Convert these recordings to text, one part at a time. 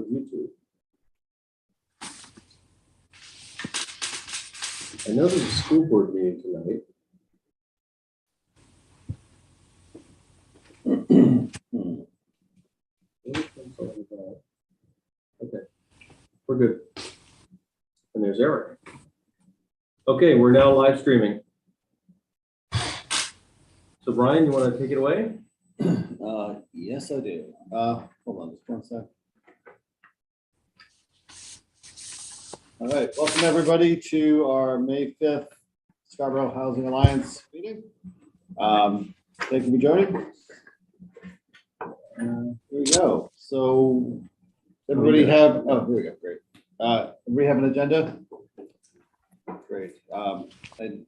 YouTube. I know there's a school board meeting tonight. Okay, we're good. And there's Eric. Okay, we're now live streaming. So Brian, you want to take it away? Yes, I do. Hold on just one sec. All right, welcome everybody to our May 5th Scarborough Housing Alliance meeting. Thank you for joining. Here we go. So everybody have, oh, here we go, great. Everybody have an agenda? Great. And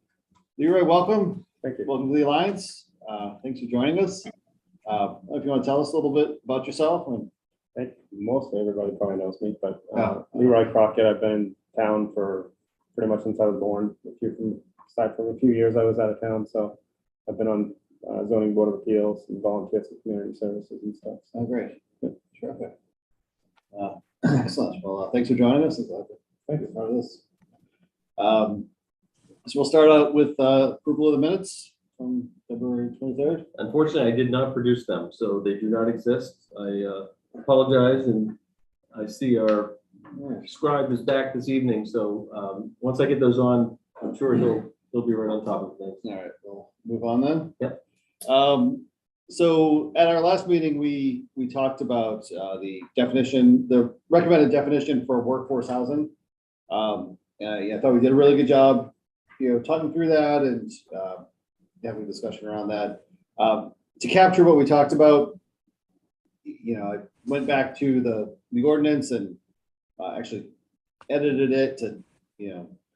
Leroy, welcome. Thank you. Welcome to the Alliance. Thanks for joining us. If you want to tell us a little bit about yourself. Most everybody probably knows me, but Yeah. Leroy Crockett. I've been in town for pretty much since I was born. Aside from a few years I was out of town, so I've been on zoning board of appeals and volunteers for community services and stuff. Oh, great. Terrific. Excellent. Well, thanks for joining us. Thank you for part of this. So we'll start out with approval of the minutes from February 23rd. Unfortunately, I did not produce them, so they do not exist. I apologize, and I see our scribe is back this evening, so once I get those on, I'm sure he'll be right on top of things. All right, we'll move on then. Yep. So at our last meeting, we talked about the definition, the recommended definition for workforce housing. Yeah, I thought we did a really good job, talking through that and having a discussion around that. To capture what we talked about, I went back to the ordinance and actually edited it to,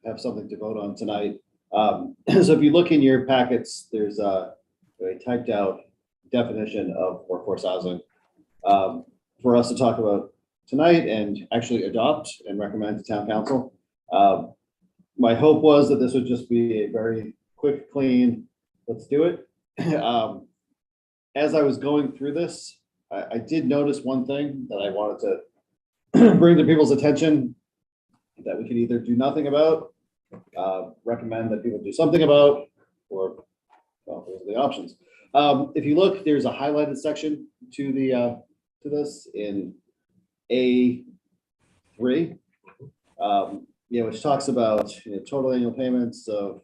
have something to vote on tonight. So if you look in your packets, there's a typed out definition of workforce housing for us to talk about tonight and actually adopt and recommend to town council. My hope was that this would just be a very quick, clean, let's do it. As I was going through this, I did notice one thing that I wanted to bring to people's attention that we could either do nothing about, recommend that people do something about, or, well, those are the options. If you look, there's a highlighted section to this in A3, which talks about total annual payments of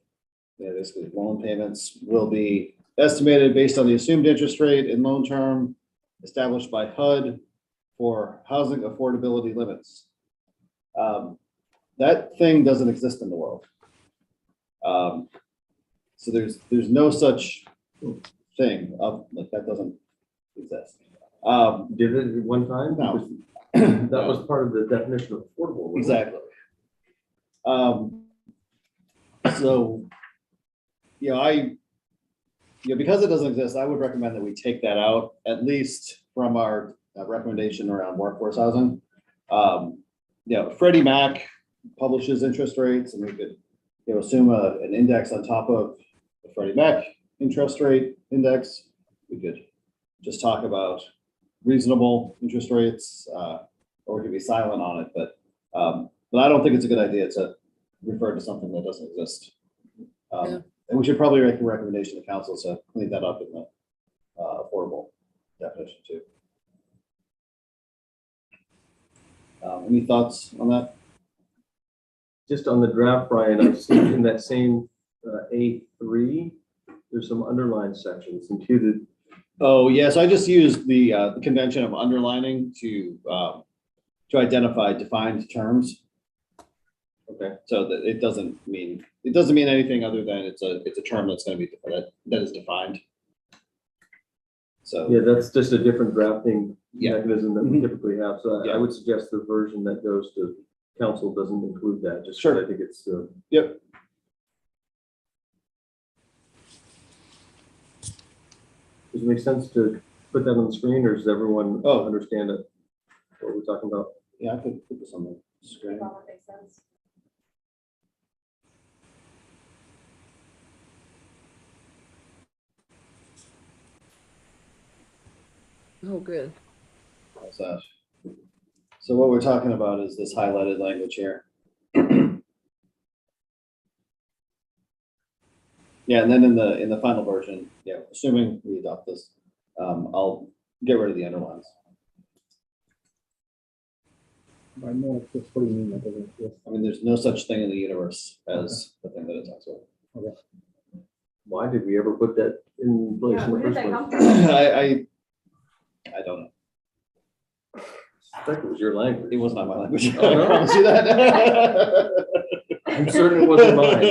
basically loan payments will be estimated based on the assumed interest rate and loan term established by HUD for housing affordability limits. That thing doesn't exist in the world. So there's no such thing of like that doesn't exist. Did it at one time? No. That was part of the definition of affordable. Exactly. So, because it doesn't exist, I would recommend that we take that out, at least from our recommendation around workforce housing. Freddie Mac publishes interest rates, and we could, assume an index on top of the Freddie Mac interest rate index. We could just talk about reasonable interest rates, or we could be silent on it. But I don't think it's a good idea to refer to something that doesn't exist. And we should probably make a recommendation to council to clean that up in the affordable definition too. Any thoughts on that? Just on the draft, Brian, I've seen in that same A3, there's some underlined sections imputed. Oh, yes. I just used the convention of underlining to identify defined terms. Okay. So that it doesn't mean anything other than it's a term that's going to be that is defined. So Yeah, that's just a different drafting Yeah. mechanism that we typically have. So Yeah. I would suggest the version that goes to council doesn't include that. Just Sure. I think it's Yep. Does it make sense to put that on the screen, or does everyone understand it? What we're talking about? Yeah, I could put this on the screen. That makes sense. Oh, good. How's that? So what we're talking about is this highlighted language here. Yeah, and then in the final version, yeah, assuming we adopt this, I'll get rid of the underlines. I know, it's just what do you mean that doesn't exist? I mean, there's no such thing in the universe as the thing that it talks about. Why did we ever put that in place Yeah, in the where did first that come place? from? I don't know. I think it was your language. It was not my language. Oh, no? I promise you that. I'm certain it wasn't mine.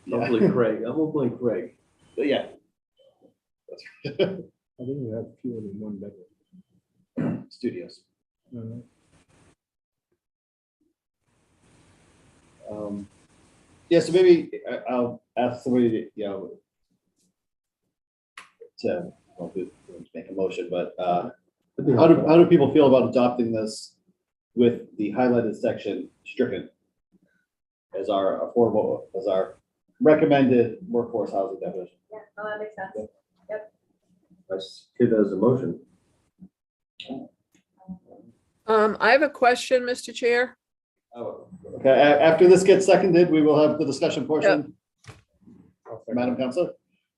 Yeah. Hopefully Craig, I'm gonna blame Craig. But yeah. I think you have fewer than one bedroom. Studios. No, Yeah, so maybe I'll ask somebody to, to, well, to make a motion, but how do people feel about adopting this with the highlighted section stricken as our affordable, as our recommended workforce housing definition? Yeah, no, that makes sense. Let's give that as a motion. I have a question, Mr. Chair. Oh, okay, after this gets seconded, we will have the discussion portion. I'll second Madam that. Counselor?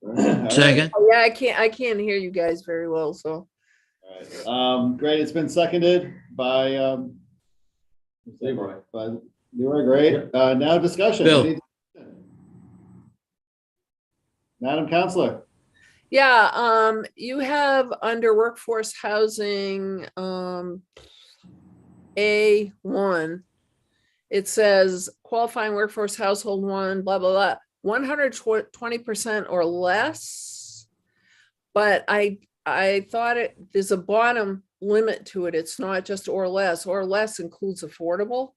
All right. Second. Oh, yeah, I can't hear you guys very well, so. All right. Great, it's been seconded by, Leroy. by Leroy, great. Now discussion. Bill. Any discussion? Madam Counselor? Yeah, you have under workforce housing, A1. It says qualifying workforce household one, blah, blah, blah, 120% or less. But I thought there's a bottom limit to it. It's not just or less includes affordable.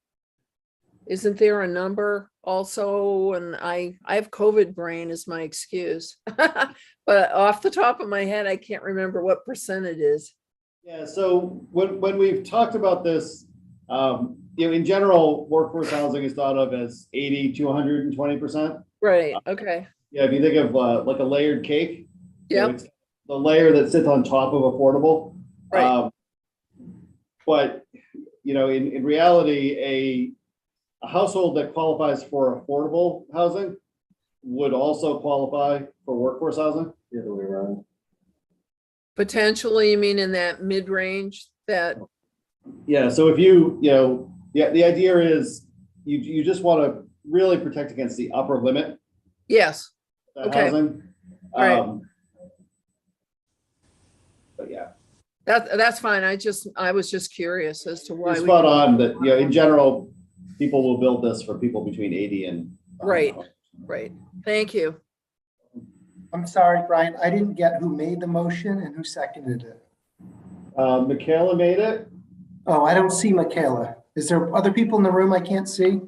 Isn't there a number also? And I have COVID brain as my excuse. But off the top of my head, I can't remember what percent it is. Yeah, so when we've talked about this, in general, workforce housing is thought of as 80 to 120%. Right, okay. Yeah, if you think of like a layered cake. Yep. It's the layer that sits on top of affordable. Right. But, in reality, a household that qualifies for affordable housing would also qualify for workforce housing. The other way around. Potentially, you mean in that mid-range that, Yeah, so if the idea is you just want to really protect against the upper limit yes, of that Okay. housing. Right. But yeah, that's fine. I was just curious as to why. you're we- spot on that, in general, people will build this for people between 80 and. Right. Right, thank you. I'm sorry, Brian, I didn't get who made the motion and who seconded it. Michaela made it. Oh, I don't see Michaela. Is there other people in the room I can't see?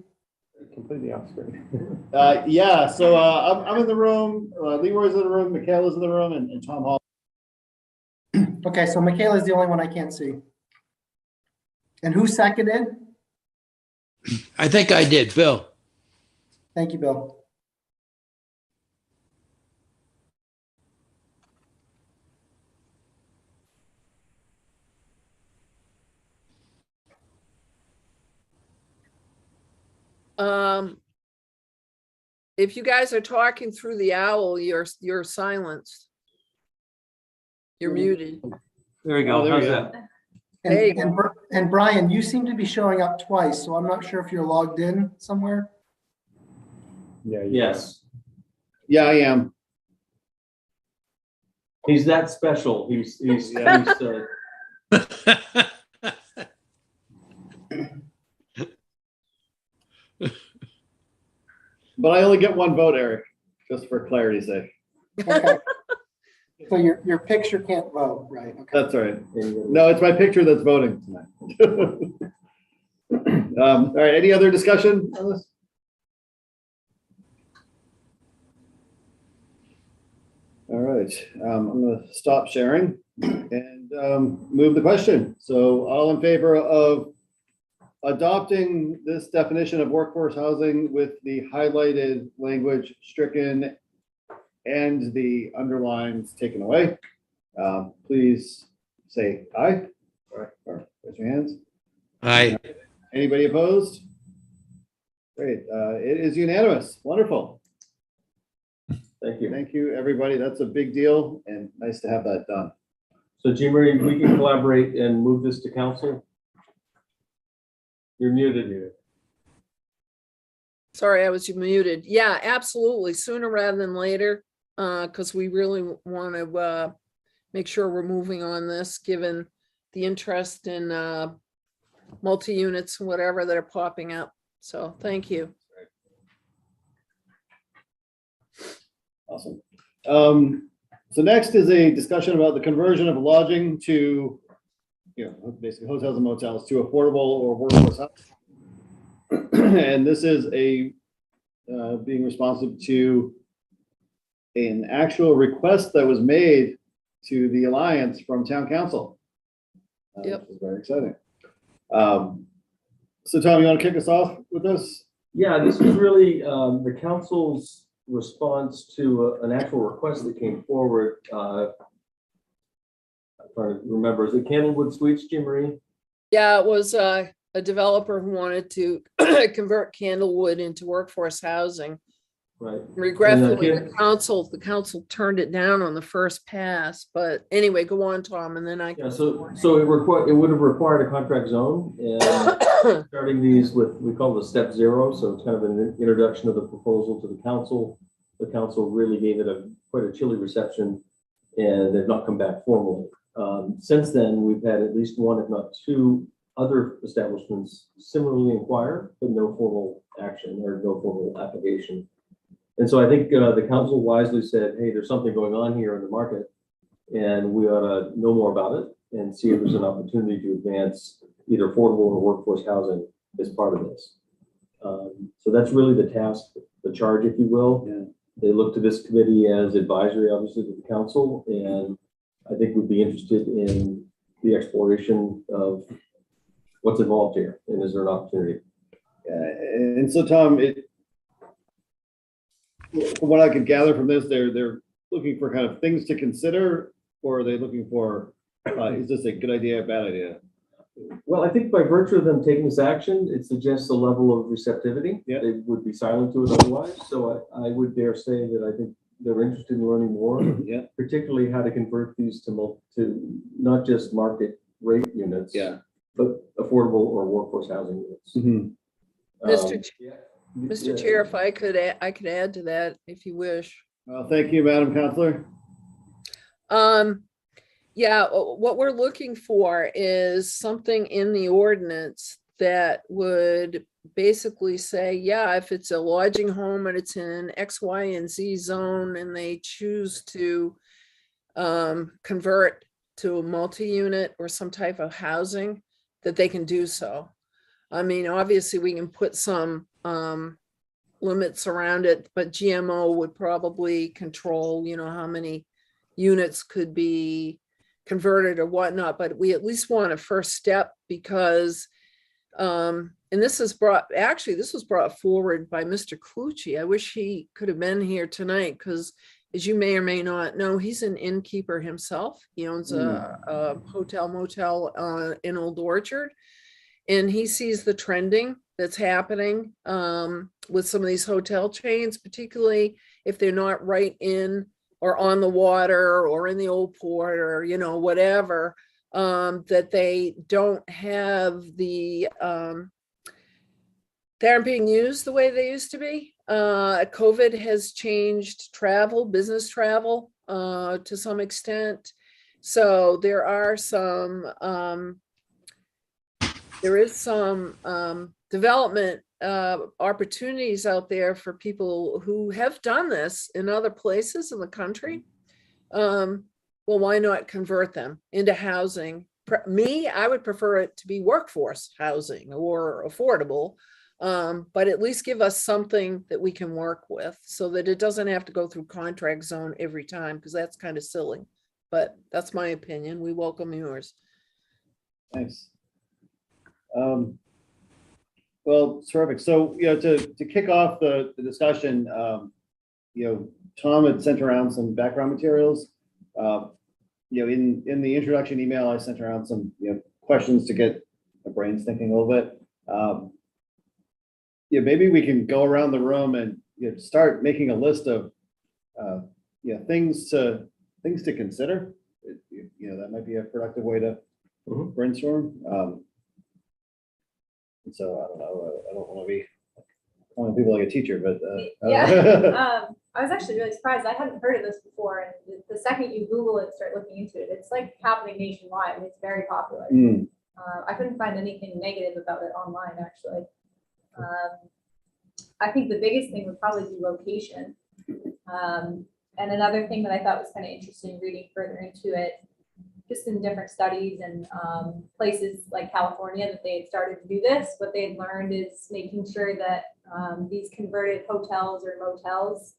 Completely off screen. Yeah, so I'm in the room, Leroy's in the room, Michaela's in the room, and Tom Hall. Okay, so Michaela's the only one I can't see. And who seconded? I think I did, Bill. Thank you, Bill. If you guys are talking through the owl, you're silenced. You're muted. There you Oh, go. there How's you that? There you And Brian, you seem to be showing up twice, so I'm not sure if you're logged in somewhere. Yeah. Yes, Yeah, I am. he's that special. He's But I only get one vote, Eric, just for clarity's sake. Okay. So your picture can't vote, right? Okay. That's right. No, it's my picture that's voting tonight. All right, any other discussion on this? All right, I'm gonna stop sharing and move the question. So all in favor of adopting this definition of workforce housing with the highlighted language stricken and the underlines taken away? Please say aye. Or raise your hands. Aye. Anybody opposed? Great, it is unanimous. Wonderful. Thank you. Thank you, everybody. That's a big deal and nice to have that done. So Jean Marie, we can collaborate and move this to council? You're muted here. Sorry, I was muted. Yeah, absolutely. Sooner rather than later, because we really want to make sure we're moving on this, given the interest in multi-units and whatever that are popping up. So thank you. Awesome. So next is a discussion about the conversion of lodging to, basically hotels and motels to affordable or workforce housing. And this is a being responsive to an actual request that was made to the Alliance from Town Council. Yep. Which is very exciting. So Tom, you want to kick us off with this? Yeah, this was really the council's response to an actual request that came forward. I'm trying to remember, is it Candlewood Suites, Jean Marie? Yeah, it was a developer who wanted to convert Candlewood into workforce housing. Right. Regretfully, And, the council turned it down on the first pass, but anyway, go on, Tom, and then I Yeah, can. so it would have required a contract zone, and starting these with, we call it step zero, so it's kind of an introduction of the proposal to the council. The council really gave it quite a chilly reception, and they've not come back formally. Since then, we've had at least one, if not two, other establishments similarly inquire, but no formal action or no formal application. And so I think the council wisely said, hey, there's something going on here in the market, and we ought to know more about it and see if there's an opportunity to advance either affordable or workforce housing as part of this. So that's really the task, the charge, if you will. Yeah. They look to this committee as advisory, obviously, to the council, and I think would be interested in the exploration of what's involved here, and is there an opportunity? And so Tom, from what I could gather from this, they're looking for kind of things to consider, or are they looking for, is this a good idea, a bad idea? Well, I think by virtue of them taking this action, it suggests a level of receptivity. Yeah. They would be silent to it otherwise. So I would dare say that I think they're interested in learning more, Yeah. particularly how to convert these to not just market rate units, Yeah. but affordable or workforce housing units. Mhm. Mr. Chair, if I could add to that, if you wish. Well, thank you, Madam Councilor. Yeah, what we're looking for is something in the ordinance that would basically say, yeah, if it's a lodging home and it's in X, Y, and Z zone and they choose to convert to a multi-unit or some type of housing, that they can do so. I mean, obviously we can put some limits around it, but GMO would probably control, how many units could be converted or whatnot, but we at least want a first step because, and this was brought forward by Mr. Clucci. I wish he could have been here tonight because, as you may or may not know, he's an innkeeper himself. He owns a hotel motel in Old Orchard, and he sees the trending that's happening with some of these hotel chains, particularly if they're not right in or on the water or in the old port or, whatever, that they don't have they aren't being used the way they used to be. COVID has changed business travel to some extent. So there is some development opportunities out there for people who have done this in other places in the country. Well, why not convert them into housing? I would prefer it to be workforce housing or affordable, but at least give us something that we can work with so that it doesn't have to go through contract zone every time, because that's kind of silly. But that's my opinion. We welcome yours. Thanks. Well, terrific. So, to kick off the discussion, Tom had sent around some background materials. in the introduction email, I sent around some, questions to get my brains thinking a little bit. Maybe we can go around the room and, start making a list of, things to consider. That might be a productive way to Mhm. brainstorm. And so I don't know, I don't want to be calling people like a teacher, but. Yeah, I was actually really surprised. I hadn't heard of this before, and the second you Google it, start looking into it, it's like happening nationwide. and It's very popular. Mm, I couldn't find anything negative about it online, actually. I think the biggest thing would probably be location. And another thing that I thought was kind of interesting reading further into it, just in different studies and places like California that they had started to do this, what they had learned is making sure that these converted hotels or motels,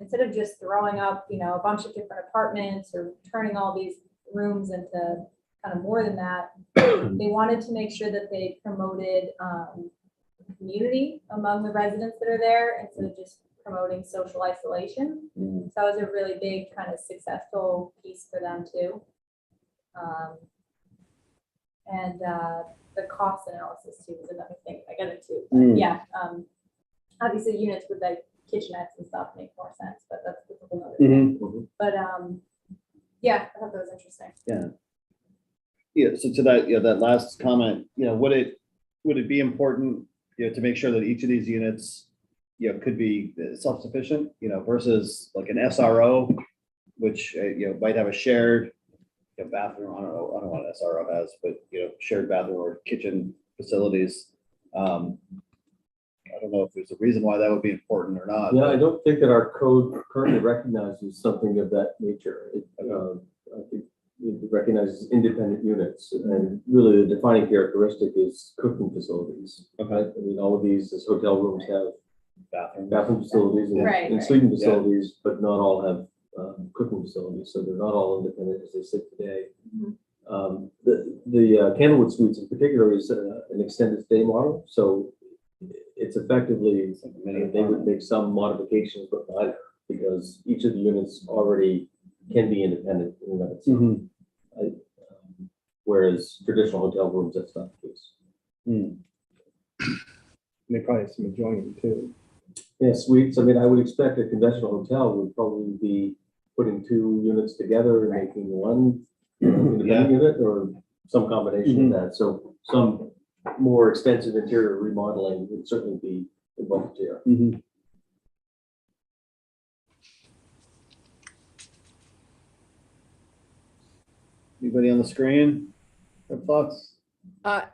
instead of just throwing up, a bunch of different apartments or turning all these rooms into kind of more than that, they wanted to make sure that they promoted community among the residents that are there instead of just promoting social isolation. mm, So that was a really big kind of successful piece for them too. And the cost analysis too is another thing I got into. But Mm. yeah, obviously units with like kitchenettes and stuff make more sense, but that's a whole other mhm. thing. But yeah, I thought that was interesting. Yeah, so to that, that last comment, would it be important, to make sure that each of these units, could be self-sufficient, versus like an SRO, which, might have a shared bathroom. I don't know what an SRO has, but, shared bathroom or kitchen facilities. I don't know if there's a reason why that would be important or not. Yeah, I don't think that our code currently recognizes something of that nature. I think it recognizes independent units, and really the defining characteristic is cooking facilities. Okay. I mean, all of these, as hotel rooms have Bathroom. bathroom facilities and Right, and right. sleeping facilities, but not all have cooking facilities, so they're not all independent as they sit today. Mhm. The Candlewood Suites in particular is an extended stay model, so it's effectively, they would make some modifications, but minor, because each of the units already can be independent in and of itself. Mhm. Whereas traditional hotel rooms, that's not the case. Mm. They probably have some adjoining too. Yeah, suites, I mean, I would expect a conventional hotel would probably be putting two units together and making one independent unit, or some combination of that. So some more extensive interior remodeling would certainly be involved here. Mhm. Anybody on the screen have thoughts? I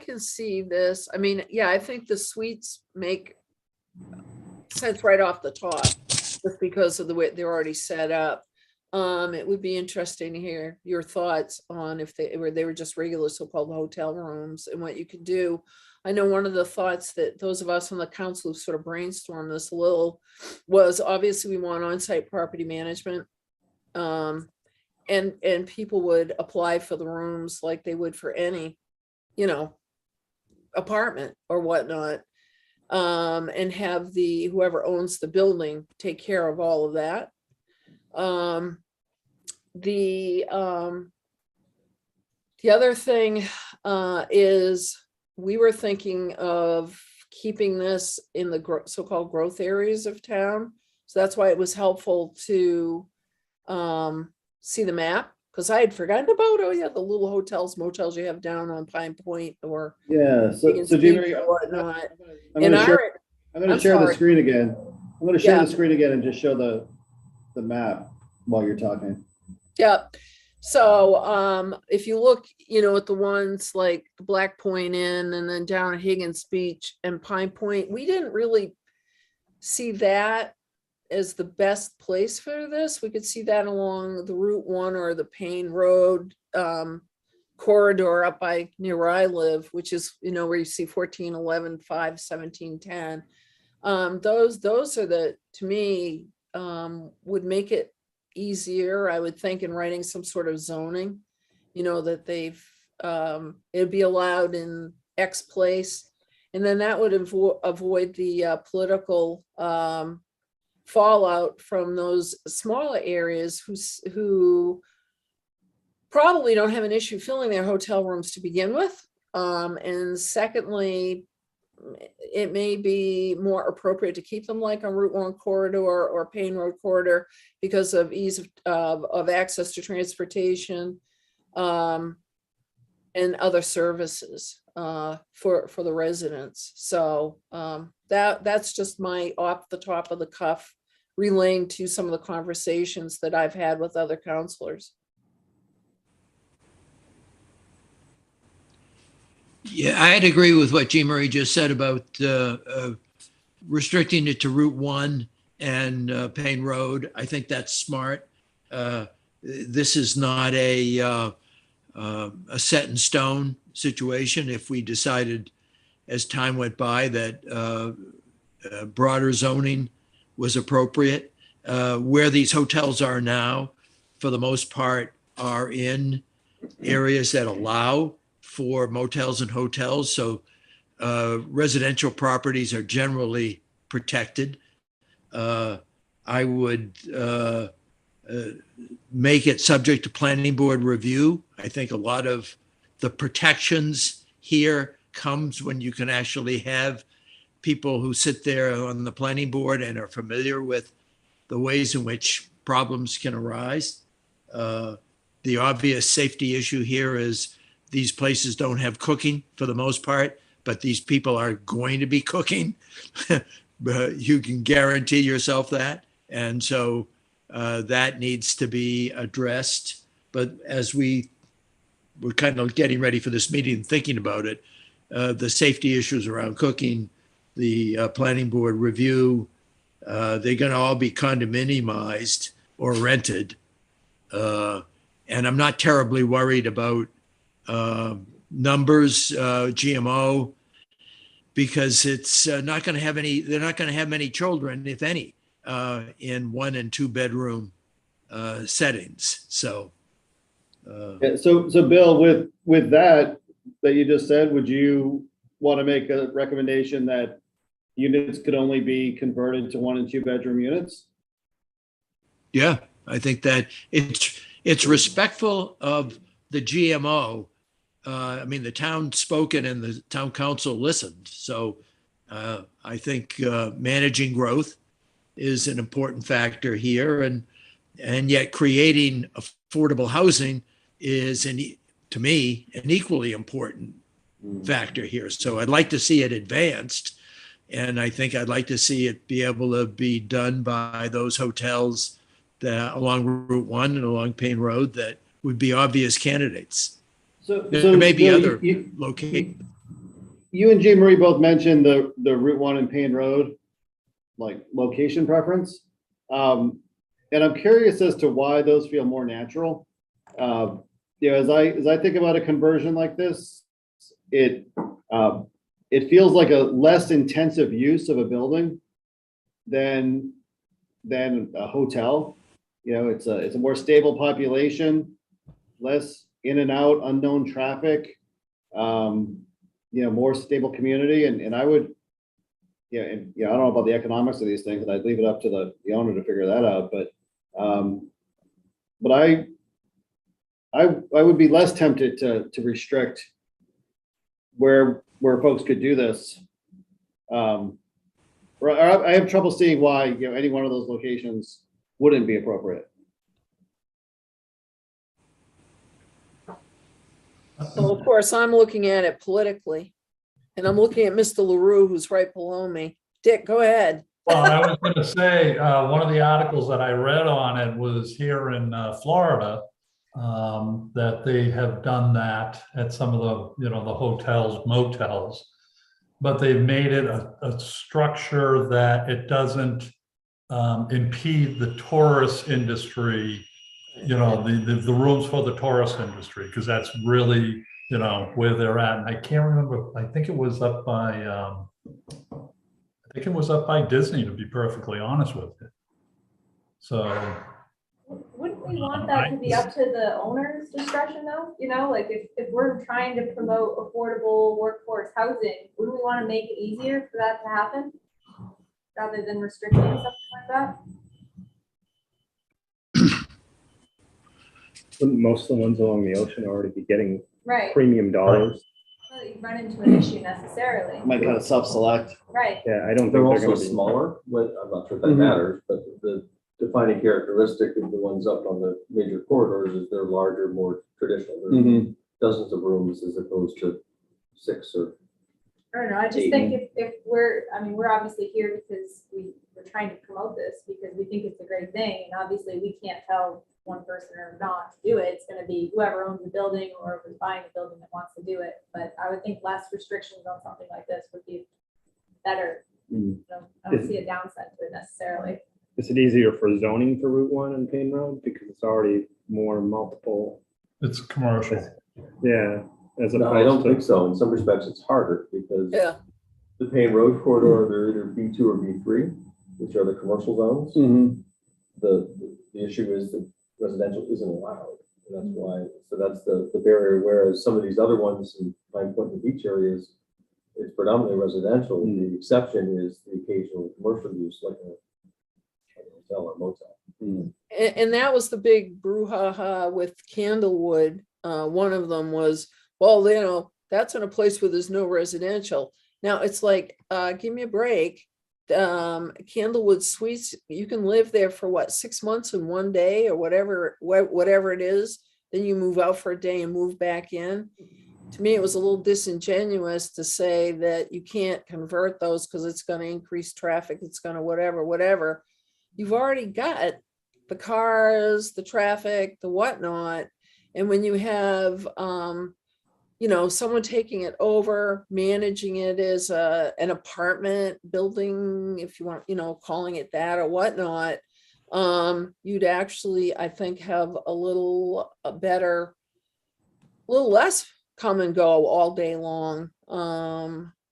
can see this. I mean, yeah, I think the suites make sense right off the top, just because of the way they're already set up. It would be interesting to hear your thoughts on if they were just regular so-called hotel rooms and what you could do. I know one of the thoughts that those of us on the council who sort of brainstormed this a little was obviously we want on-site property management. And people would apply for the rooms like they would for any, apartment or whatnot. And have whoever owns the building take care of all of that. The other thing is we were thinking of keeping this in the so-called growth areas of town. So that's why it was helpful to see the map, because I had forgotten about, the little hotels, motels you have down on Pine Point or Yeah, so Higgins Jamie, Beach or whatnot. I'm In gonna share, our, I'm gonna I'm share the sorry. screen again. I'm gonna share Yeah. the screen again and just show the map while you're talking. yeah. So if you look, at the ones like the Black Point Inn and then down at Higgins Beach and Pine Point, we didn't really see that as the best place for this. We could see that along the Route 1 or the Payne Road corridor up by near where I live, which is, where you see 14, 11, 5, 17, 10. Those are to me, would make it easier, I would think, in writing some sort of zoning, that it'd be allowed in X place. And then that would avoid the political fallout from those smaller areas who probably don't have an issue filling their hotel rooms to begin with. And secondly, it may be more appropriate to keep them like on Route 1 corridor or Payne Road corridor because of ease of access to transportation and other services for the residents. So that's just my off the top of the cuff relaying to some of the conversations that I've had with other counselors. Yeah, I'd agree with what Jean Marie just said about restricting it to Route 1 and Payne Road. I think that's smart. This is not a set in stone situation. If we decided as time went by that broader zoning was appropriate, where these hotels are now, for the most part, are in areas that allow for motels and hotels. So residential properties are generally protected. I would make it subject to planning board review. I think a lot of the protections here comes when you can actually have people who sit there on the planning board and are familiar with the ways in which problems can arise. The obvious safety issue here is these places don't have cooking for the most part, but these people are going to be cooking. But you can guarantee yourself that. And so that needs to be addressed. But as we were kind of getting ready for this meeting and thinking about it, the safety issues around cooking, the planning board review, they're going to all be condominiumized or rented. And I'm not terribly worried about numbers, GMO, because it's not going to have any, they're not going to have many children, if any, in 1 and 2 bedroom settings. So. Yeah, so Bill, with that you just said, would you want to make a recommendation that units could only be converted to 1 and 2 bedroom units? Yeah, I think that it's respectful of the GMO. I mean, the town spoken and the town council listened. So I think managing growth is an important factor here, and yet creating affordable housing is, to me, an equally important factor here. So I'd like to see it advanced, and I think I'd like to see it be able to be done by those hotels that along Route 1 and along Payne Road that would be obvious candidates. So There may be Bill, other you locations. and Jean Marie both mentioned the Route 1 and Payne Road, like location preference. And I'm curious as to why those feel more natural. As I think about a conversion like this, it feels like a less intensive use of a building than a hotel. It's a more stable population, less in and out, unknown traffic, more stable community. And I would, I don't know about the economics of these things, and I'd leave it up to the owner to figure that out. But I would be less tempted to restrict where folks could do this. Or I have trouble seeing why, any one of those locations wouldn't be appropriate. Well, of course, I'm looking at it politically, and I'm looking at Mr. LaRue, who's right below me. Dick, go ahead. Well, I was going to say, one of the articles that I read on it was here in Florida, that they have done that at some of the hotels, motels, but they've made it a structure that it doesn't impede the tourist industry, the rooms for the tourist industry, because that's really, where they're at. And I can't remember, I think it was up by, Disney, to be perfectly honest with you. So. Wouldn't we want that to be up to the owner's discretion though? Like if we're trying to promote affordable workforce housing, wouldn't we want to make it easier for that to happen? rather than restricting something like that? Wouldn't most of the ones along the ocean already be getting Right, premium dollars? so you run into an issue necessarily, Might kind of self-select. right? Yeah, I don't think They're they're also gonna be. smaller, but I'm not sure if that Mhm. matters, but the defining characteristic of the ones up on the major corridors is they're larger, more traditional. They're Mhm. dozens of rooms as opposed to 6 or I don't know, I just think if we're, I mean, we're obviously here because we're trying to promote this because we think it's a great thing. And obviously we can't tell one person or not to do it. It's gonna be whoever owns the building or who's buying the building that wants to do it. But I would think less restrictions on something like this would be better. Mm. So I don't see a downside to it necessarily. Is it easier for zoning for Route 1 and Payne Road because it's already more multiple? It's commercial. Yeah, as No, I don't opposed think to. so. In some respects, it's harder because Yeah, the Payne Road corridor, they're either B2 or B3, which are the commercial zones. Mhm. The issue is that residential isn't allowed. And that's why, so that's the barrier, whereas some of these other ones in Pine Point and the beach areas, it's predominantly residential. The exception is the occasional commercial use like a hotel or motel. and that was the big brouhaha with Candlewood. One of them was, well, you know, that's in a place where there's no residential. Now it's like, give me a break. Candlewood Suites, you can live there for what, 6 months and 1 day or whatever it is. Then you move out for a day and move back in. To me, it was a little disingenuous to say that you can't convert those because it's going to increase traffic. It's going to whatever. You've already got the cars, the traffic, the whatnot. And when you have, you know, someone taking it over, managing it as an apartment building, if you want, you know, calling it that or whatnot, you'd actually, I think, have a little less come and go all day long.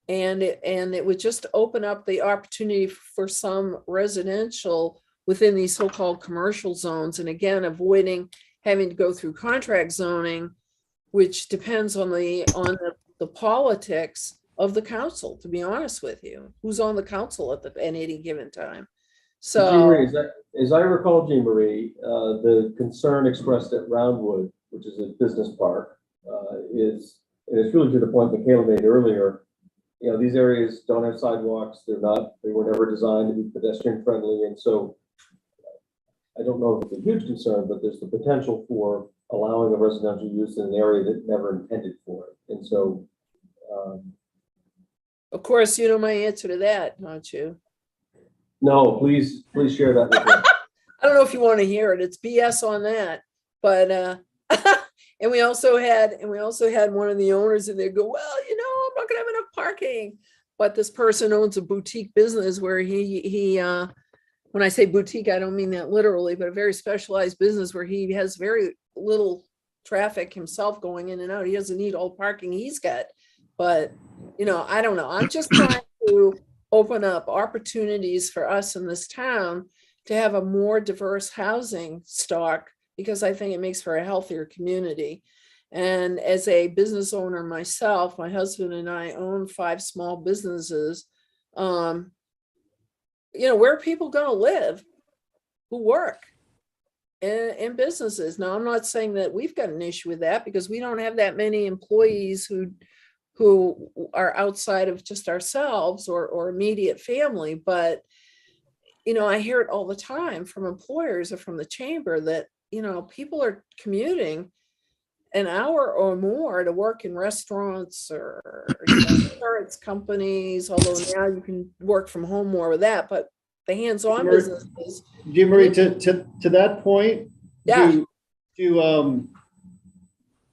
And it would just open up the opportunity for some residential within these so-called commercial zones. And again, avoiding having to go through contract zoning, which depends on the politics of the council, to be honest with you, who's on the council at any given time. Jean So, Marie, as I recall, Jean Marie, the concern expressed at Roundwood, which is a business park, is, and it's really to the point Michaela made earlier, you know, these areas don't have sidewalks. They were never designed to be pedestrian friendly. And so I don't know if it's a huge concern, but there's the potential for allowing a residential use in an area that never intended for it. And so, of course, you know my answer to that, don't you? no, please share that with me. I don't know if you want to hear it. It's BS on that. But and we also had one of the owners in there go, well, you know, I'm not gonna have enough parking. But this person owns a boutique business where he when I say boutique, I don't mean that literally, but a very specialized business where he has very little traffic himself going in and out. He doesn't need all the parking he's got. But, you know, I don't know. I'm just trying to open up opportunities for us in this town to have a more diverse housing stock, because I think it makes for a healthier community. And as a business owner myself, my husband and I own 5 small businesses. You know, where are people going to live who work in businesses? Now, I'm not saying that we've got an issue with that because we don't have that many employees who are outside of just ourselves or immediate family. But, you know, I hear it all the time from employers or from the chamber that, you know, people are commuting an hour or more to work in restaurants or insurance companies, although now you can work from home more with that, but the hands-on businesses. Jean Marie, to that point, Yeah. you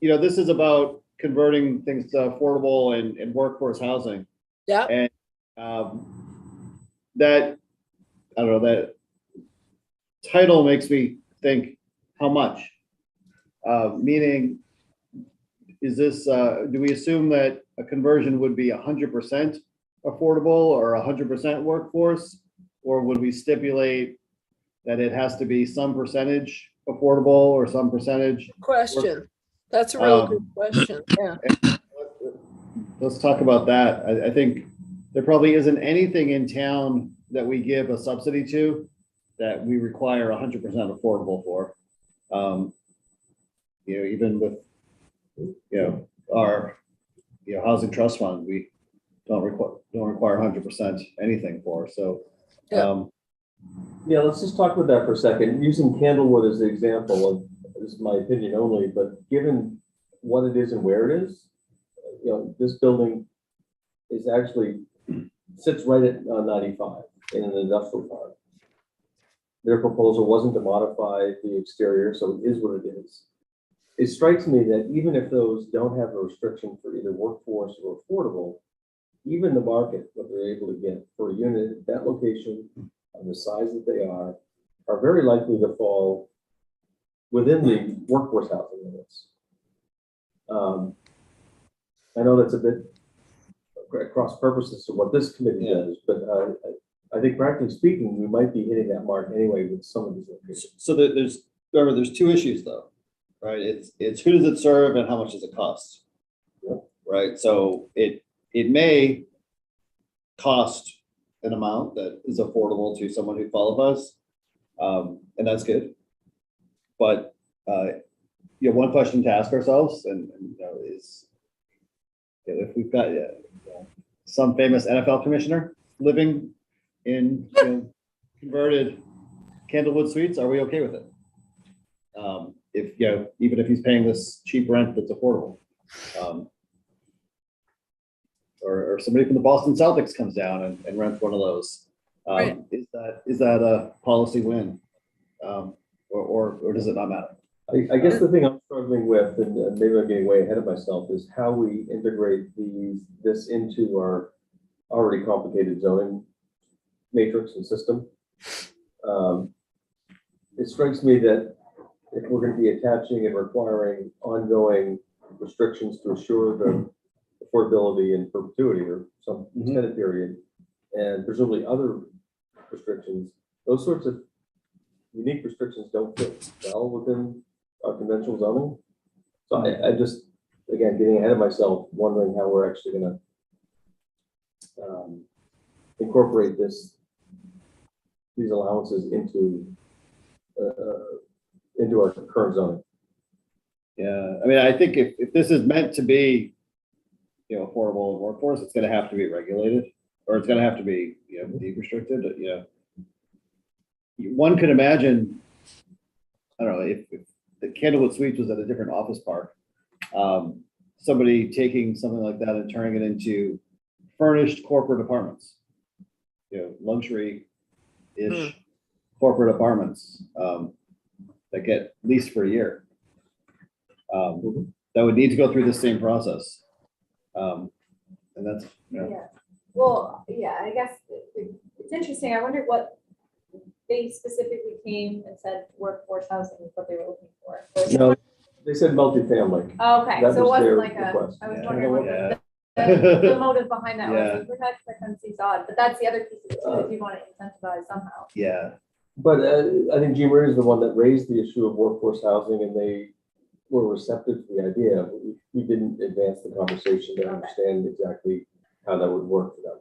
know, this is about converting things to affordable and workforce housing. Yeah. And that, I don't know, that title makes me think, how much? Meaning, is this, do we assume that a conversion would be 100% affordable or 100% workforce? Or would we stipulate that it has to be some percentage affordable or some percentage? Question. That's a real good question. Yeah. Let's talk about that. I think there probably isn't anything in town that we give a subsidy to that we require 100% affordable for. Even with, our, housing trust fund, we don't require 100% anything for, so. Yeah, let's just talk about that for a second. Using Candlewood as the example of, this is my opinion only, but given what it is and where it is, this building is actually sits right at 95 in an industrial park. Their proposal wasn't to modify the exterior, so it is what it is. It strikes me that even if those don't have a restriction for either workforce or affordable, even the market, what they're able to get for a unit at that location, and the size that they are very likely to fall within the workforce housing limits. I know that's a bit cross purposes to what this committee does, but I think practically speaking, we might be hitting that mark anyway with some of these locations. So there's two issues though, right? It's who does it serve and how much does it cost? Yep. Right, so it may cost an amount that is affordable to someone who qualifies, and that's good. But one question to ask ourselves, and is if we've got some famous NFL commissioner living in converted Candlewood suites, are we okay with it? If even if he's paying this cheap rent that's affordable, or somebody from the Boston Celtics comes down and rents one of those, Right. Is that a policy win, or does it not matter? I guess the thing I'm struggling with, and maybe I'm getting way ahead of myself, is how we integrate this into our already complicated zoning matrix and system. It strikes me that if we're going to be attaching and requiring ongoing restrictions to assure the affordability in perpetuity or some extended period, and presumably other restrictions, those sorts of unique restrictions don't fit well within our conventional zoning. So I just, again, getting ahead of myself, wondering how we're actually going to incorporate these allowances into our current zoning. Yeah, I mean, I think if this is meant to be, affordable and workforce, it's going to have to be regulated, or it's going to have to be, deed restricted. One could imagine, I don't know, if the Candlewood Suites was at a different office park, somebody taking something like that and turning it into furnished corporate apartments, luxury-ish corporate apartments that get leased for a year. That would need to go through the same process. And that's, Yeah. Well, yeah, I guess it's interesting. I wonder what they specifically came and said workforce housing is what they were looking for. No, they said multifamily. Oh, okay, That so it was their wasn't like request. I was Yeah. wondering what Yeah. the motive behind that Yeah. was. Protect the country's odd, but that's the other piece of it too, if you want to incentivize somehow. yeah. But I think Jean Marie is the one that raised the issue of workforce housing, and they were receptive to the idea. But we didn't advance the conversation to understand exactly how that would work for them.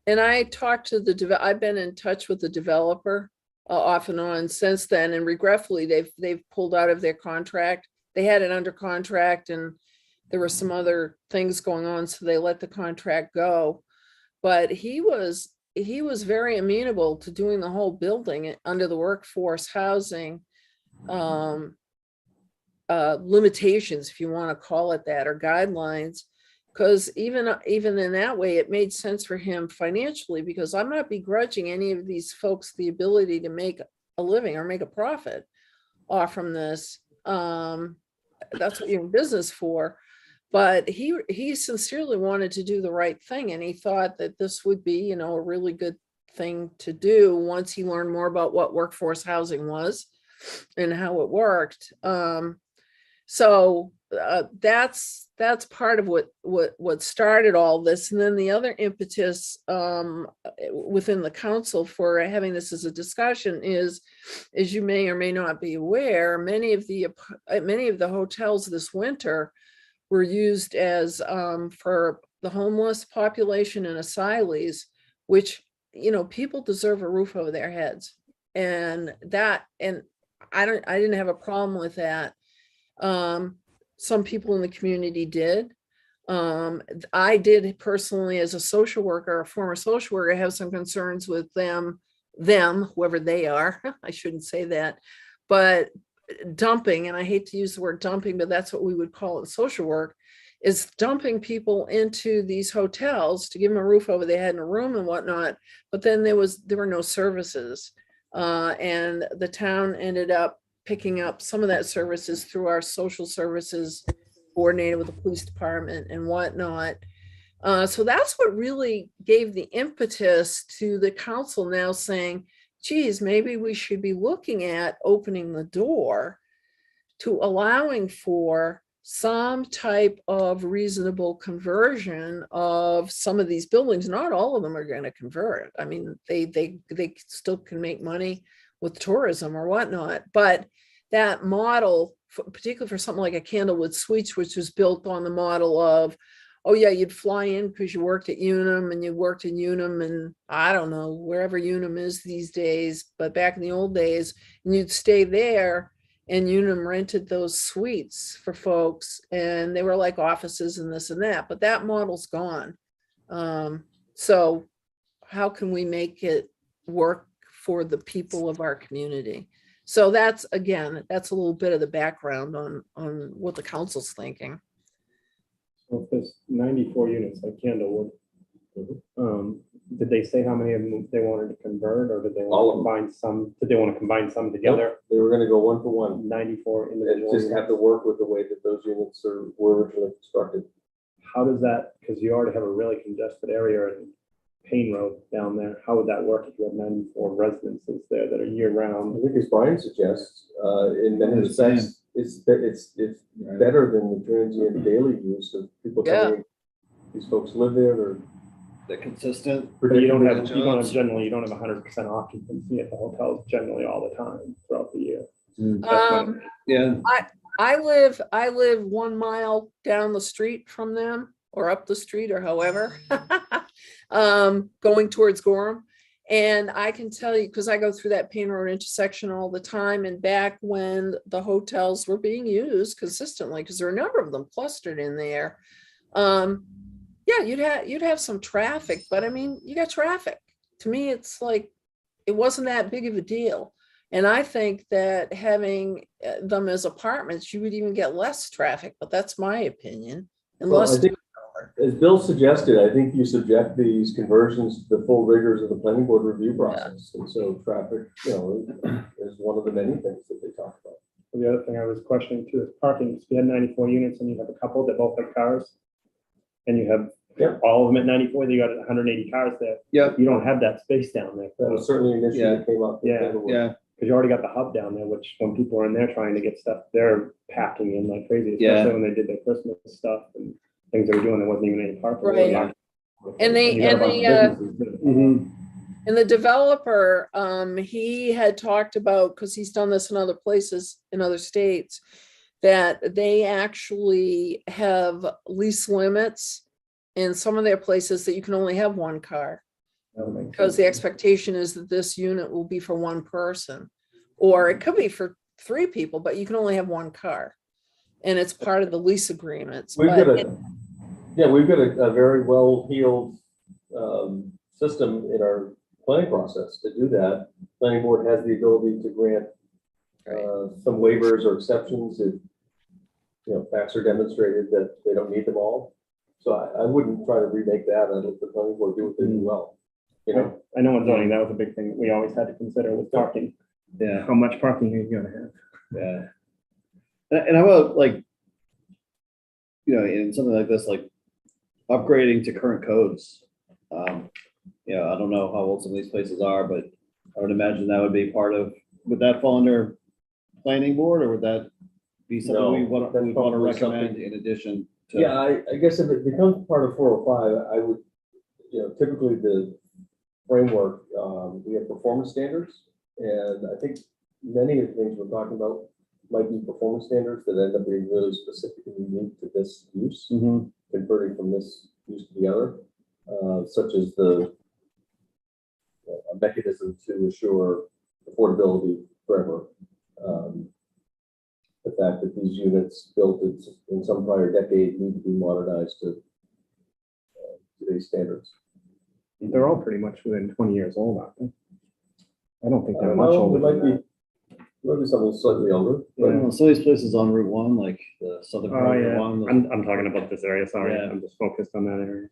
And I talked to I've been in touch with the developer off and on since then, and regretfully, they've pulled out of their contract. They had it under contract and there were some other things going on, so they let the contract go. But he was very amenable to doing the whole building under the workforce housing limitations, if you want to call it that, or guidelines. Because even in that way, it made sense for him financially, because I'm not begrudging any of these folks the ability to make a living or make a profit off from this. That's what you're in business for. But he sincerely wanted to do the right thing, and he thought that this would be, a really good thing to do once he learned more about what workforce housing was and how it worked. So that's part of what started all this. And then the other impetus within the council for having this as a discussion is, as you may or may not be aware, many of the hotels this winter were used as for the homeless population and asylees, which, you know, people deserve a roof over their heads. And I didn't have a problem with that. Some people in the community did. I did personally, as a social worker, a former social worker, have some concerns with them, whoever they are. I shouldn't say that, but dumping, and I hate to use the word dumping, but that's what we would call it, social work, is dumping people into these hotels to give them a roof over their head and a room and whatnot. But then there were no services. And the town ended up picking up some of that services through our social services coordinated with the police department and whatnot. So that's what really gave the impetus to the council now saying, geez, maybe we should be looking at opening the door to allowing for some type of reasonable conversion of some of these buildings. Not all of them are going to convert. I mean, they still can make money with tourism or whatnot, but that model, particularly for something like a Candlewood Suites, which was built on the model of, oh yeah, you'd fly in because you worked at Unum and you worked in Unum and I don't know, wherever Unum is these days, but back in the old days, and you'd stay there and Unum rented those suites for folks and they were like offices and this and that, but that model's gone. So how can we make it work for the people of our community? So that's, again, that's a little bit of the background on what the council's thinking. So if there's 94 units like Candlewood, did they say how many of them they wanted to convert, or did they All want of to combine some? Did they want to combine some together? They were gonna go one for one. 94 And individual just have to units? work with the way that those units were originally constructed. How does that, because you already have a really congested area in Payne Road down there, how would that work if you have 94 residences there that are year I round? think as Brian suggests, in many respects, it's better than the transient daily use of people coming. These folks live there, They're consistent. But you don't have, Jobs. generally, you don't have 100% occupancy at the hotels generally all the time throughout the year. Yeah. I live 1 mile down the street from them or up the street or however, going towards Gorham. And I can tell you, because I go through that Payne Road intersection all the time, and back when the hotels were being used consistently, because there are a number of them clustered in there. Yeah, you'd have some traffic, but I mean, you got traffic. To me, it's like, it wasn't that big of a deal. And I think that having them as apartments, you would even get less traffic, but that's my opinion. well, Unless, I think, as Bill suggested, I think you subject these conversions to the full rigors of the planning board review process. And so traffic, is one of the many things that they talk about. The other thing I was questioning too is parking. If you had 94 units and you have a couple that both have cars, and you have all of them at 94, then you got 180 cars there. Yep. You don't have that space down there. That was certainly an issue that came up. with Yeah, Candlewood. Yeah. Because you already got the hub down there, which when people are in there trying to get stuff, they're packing in like crazy, Yeah. especially when they did their Christmas stuff and things they were doing. There wasn't even any parking. Right. Yeah. And they- you got a and bunch the, of businesses too. and the developer, he had talked about, because he's done this in other places, in other states, that they actually have lease limits in some of their places that you can only have one car. That would make Because the sense. expectation is that this unit will be for one person, or it could be for 3 people, but you can only have one car. And it's part of the lease agreements. We've But got we've got a very well-heeled system in our planning process to do that. Planning board has the ability to grant some waivers or exceptions if, facts are demonstrated that they don't need them all. So I wouldn't try to remake that. I'd let the planning board do what they do well. I know in zoning, that was a big thing that we always had to consider with parking. Yeah. How much parking are you gonna have? Yeah. And how about like, in something like this, like upgrading to current codes? I don't know how old some of these places are, but I would imagine that would be part of, would that fall under planning board, or would that be something we No, want that's to probably recommend something- in addition to? Yeah, I guess if it becomes part of 405, I would, typically the framework, we have performance standards. And I think many of the things we're talking about might be performance standards that end up being really specific and unique to this use, Mhm. converting from this used to the other, such as the a mechanism to assure affordability forever. The fact that these units built in some prior decade need to be modernized to today's standards. They're all pretty much within 20 years old, aren't they? I don't think I they're don't much know, older there than might that. be something slightly older, but Yeah. Some of these places on Route 1, like the Southern Oh, part of yeah. Route 1. I'm talking about this area, sorry. Yeah. I'm just focused on that area.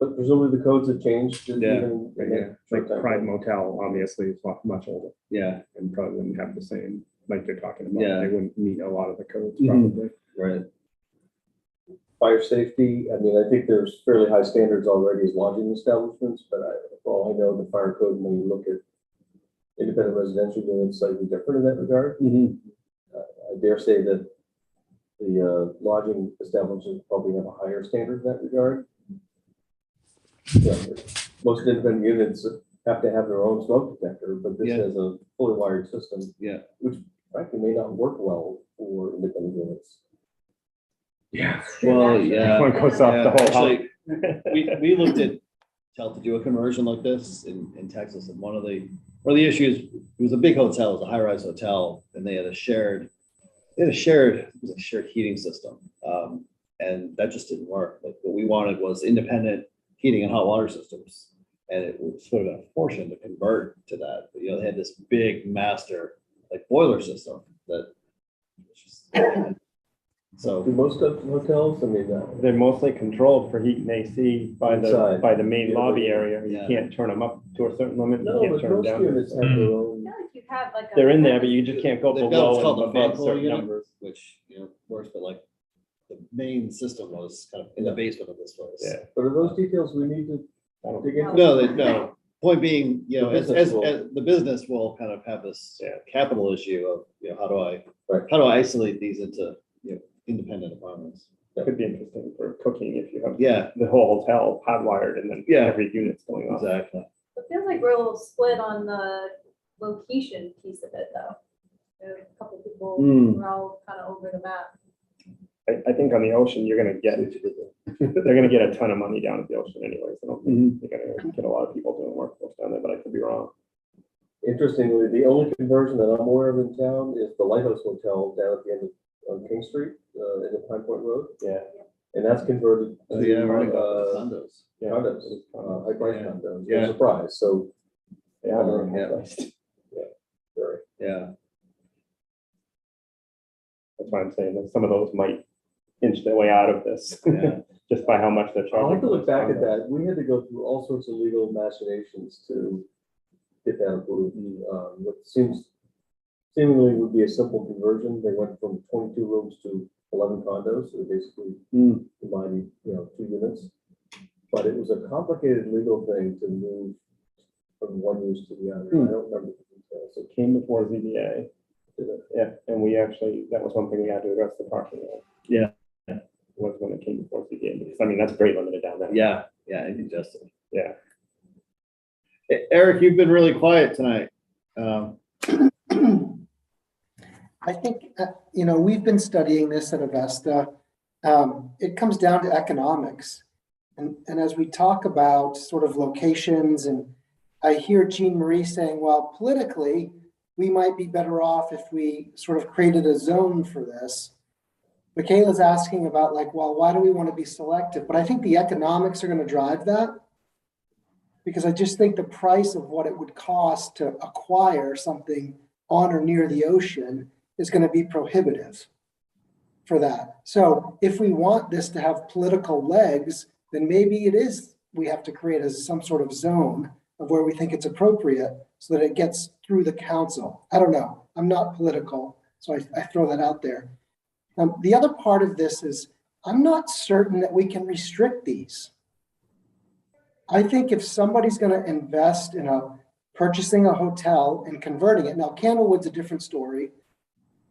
but presumably the codes have changed. Yeah. even But in yeah, that like short time Pride frame. Motel, obviously, is much older Yeah, and probably wouldn't have the same, like you're talking about. Yeah. They wouldn't meet a lot of the codes, Mhm. probably. right. Fire safety, I mean, I think there's fairly high standards already as lodging establishments, but for all I know, the fire code, when you look at independent residential units, slightly different in that regard. Mhm. I dare say that the lodging establishments probably have a higher standard in that regard. Yeah, most independent units have to have their own smoke detector, but this Yeah. has a fully wired system. Yeah. Which frankly may not work well for independent units. Yeah. Well, yeah. One goes off the whole Actually, house. we looked at, to do a conversion like this in Texas, and one of the issues, it was a big hotel, it was a high-rise hotel, and they had a shared heating system. And that just didn't work. Like, what we wanted was independent heating and hot water systems. And it was sort of a fortune to convert to that. But, they had this big master, like, boiler system that. So, Do most of the hotels, I mean, They're mostly controlled for heat and AC by Inside. the main Yeah, lobby yeah. area. You Yeah. can't turn them up to a certain limit. You no, can't but turn them most down. units have their I own. feel like you have like a. They're in there, but you just can't go they've got what's below called and the fan above coil certain unit, numbers. which, works, but like, the main system was kind of in the basement of this place. Yeah. But are those details we need to I don't- dig into? No. Point being, The as business will- as the business will kind of have this capital issue of, how do I isolate these into, independent apartments? It could be interesting for cooking if you have Yeah, the whole hotel hardwired and then Yeah. every unit's going off. exactly. It feels like we're a little split on the location piece of it, though. There are a couple people Hmm. who are all kind of over the map. I think on the ocean, you're gonna get, they're gonna get a ton of money down at the ocean anyways. I don't think they're gonna get a lot of people doing workforce down there, but I could be wrong. Interestingly, the only conversion that I'm aware of in town is the Lighthouse Hotel down at the end of on King Street, in the Pine Point Road, Yeah. and that's converted Oh, yeah, right. to Condos. Yeah. condos, high price Yeah. condos. Yeah. No surprise. So Yeah, they're Yeah. overpriced. very. Yeah, That's why I'm saying that some of those might inch their way out of this, Yeah. just by how much they're charging. I'll have to for look back at condos. that. We had to go through all sorts of legal machinations to get that approved. What seemingly would be a simple conversion. They went from 22 rooms to 11 condos, so basically combining, 2 units. But it was a complicated legal thing to move from one use to the other. I don't remember the details. So it came before ZBA. Yeah, and we actually, that was one thing we had to address the parking lot. Yeah. Was when it came before ZBA, because I mean, that's very limited down there. yeah, injustice. Yeah. Eric, you've been really quiet tonight. I think, we've been studying this at Avesta. It comes down to economics. And as we talk about sort of locations, and I hear Jean Marie saying, well, politically, we might be better off if we sort of created a zone for this. Michaela's asking about well, why do we want to be selective? But I think the economics are going to drive that. Because I just think the price of what it would cost to acquire something on or near the ocean is going to be prohibitive for that. So if we want this to have political legs, then maybe we have to create some sort of zone of where we think it's appropriate so that it gets through the council. I don't know. I'm not political, so I throw that out there. The other part of this is I'm not certain that we can restrict these. I think if somebody's going to invest in purchasing a hotel and converting it, now Candlewood's a different story.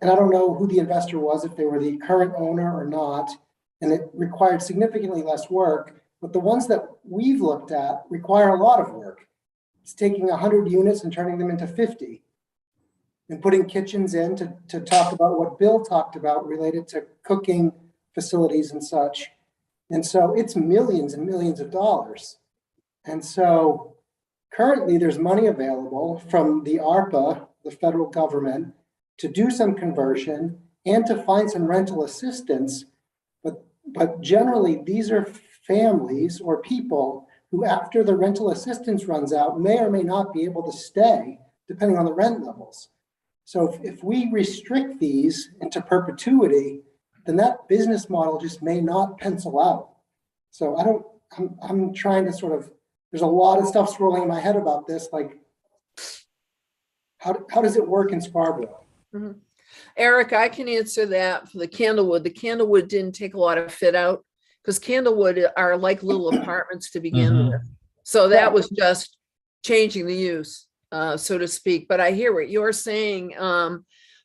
And I don't know who the investor was, if they were the current owner or not, and it required significantly less work. But the ones that we've looked at require a lot of work. It's taking 100 units and turning them into 50 and putting kitchens in to talk about what Bill talked about related to cooking facilities and such. And so it's millions and millions of dollars. And so currently there's money available from the ARPA, the federal government, to do some conversion and to find some rental assistance. But generally, these are families or people who, after the rental assistance runs out, may or may not be able to stay, depending on the rent levels. So if we restrict these into perpetuity, then that business model just may not pencil out. So I'm trying to sort of, there's a lot of stuff swirling in my head about this, like, how does it work in Scarborough? Mhm. Eric, I can answer that for the Candlewood. The Candlewood didn't take a lot of fit out because Candlewood are like little apartments to begin Mhm. with. So that was just changing the use, so to speak. But I hear what you're saying.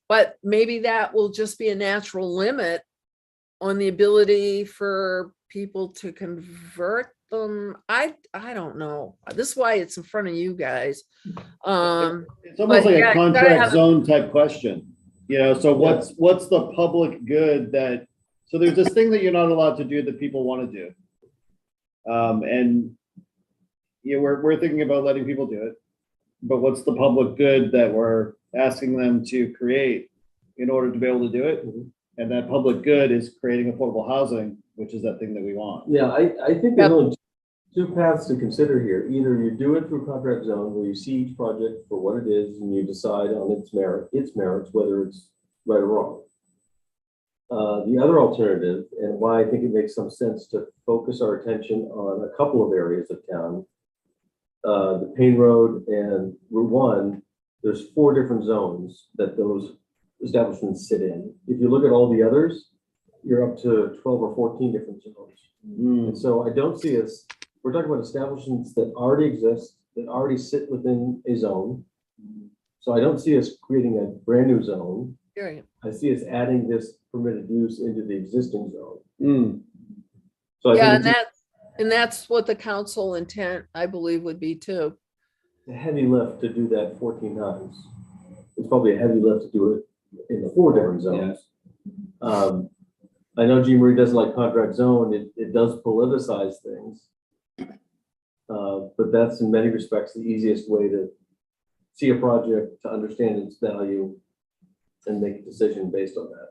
But maybe that will just be a natural limit on the ability for people to convert them. I don't know. This is why it's in front of you guys. It's almost But like yeah, a you gotta contract have- zone type question. You know, so what's the public good that, so there's this thing that you're not allowed to do that people want to do. And you know, we're thinking about letting people do it, but what's the public good that we're asking them to create in order to be able to do it? And that public good is creating affordable housing, which is that thing that we want. Yeah, I think there's only two paths to consider here. Either you do it through contract zone where you see each project for what it is and you decide on its merits, whether it's right or wrong. The other alternative, and why I think it makes some sense to focus our attention on a couple of areas of town, the Payne Road and Route 1, there's 4 different zones that those establishments sit in. If you look at all the others, you're up to 12 or 14 different zones. And so I don't see us, we're talking about establishments that already exist, that already sit within a zone. So I don't see us creating a brand new zone. Right. I see us adding this permitted use into the existing zone. Mm. So I Yeah, think and that's what the council intent, I believe, would be too. it's a heavy lift to do that 14 times. It's probably a heavy lift to do it in the 4 different zones. I know Jean Marie doesn't like contract zone. It does politicize things. But that's in many respects the easiest way to see a project, to understand its value, and make a decision based on that.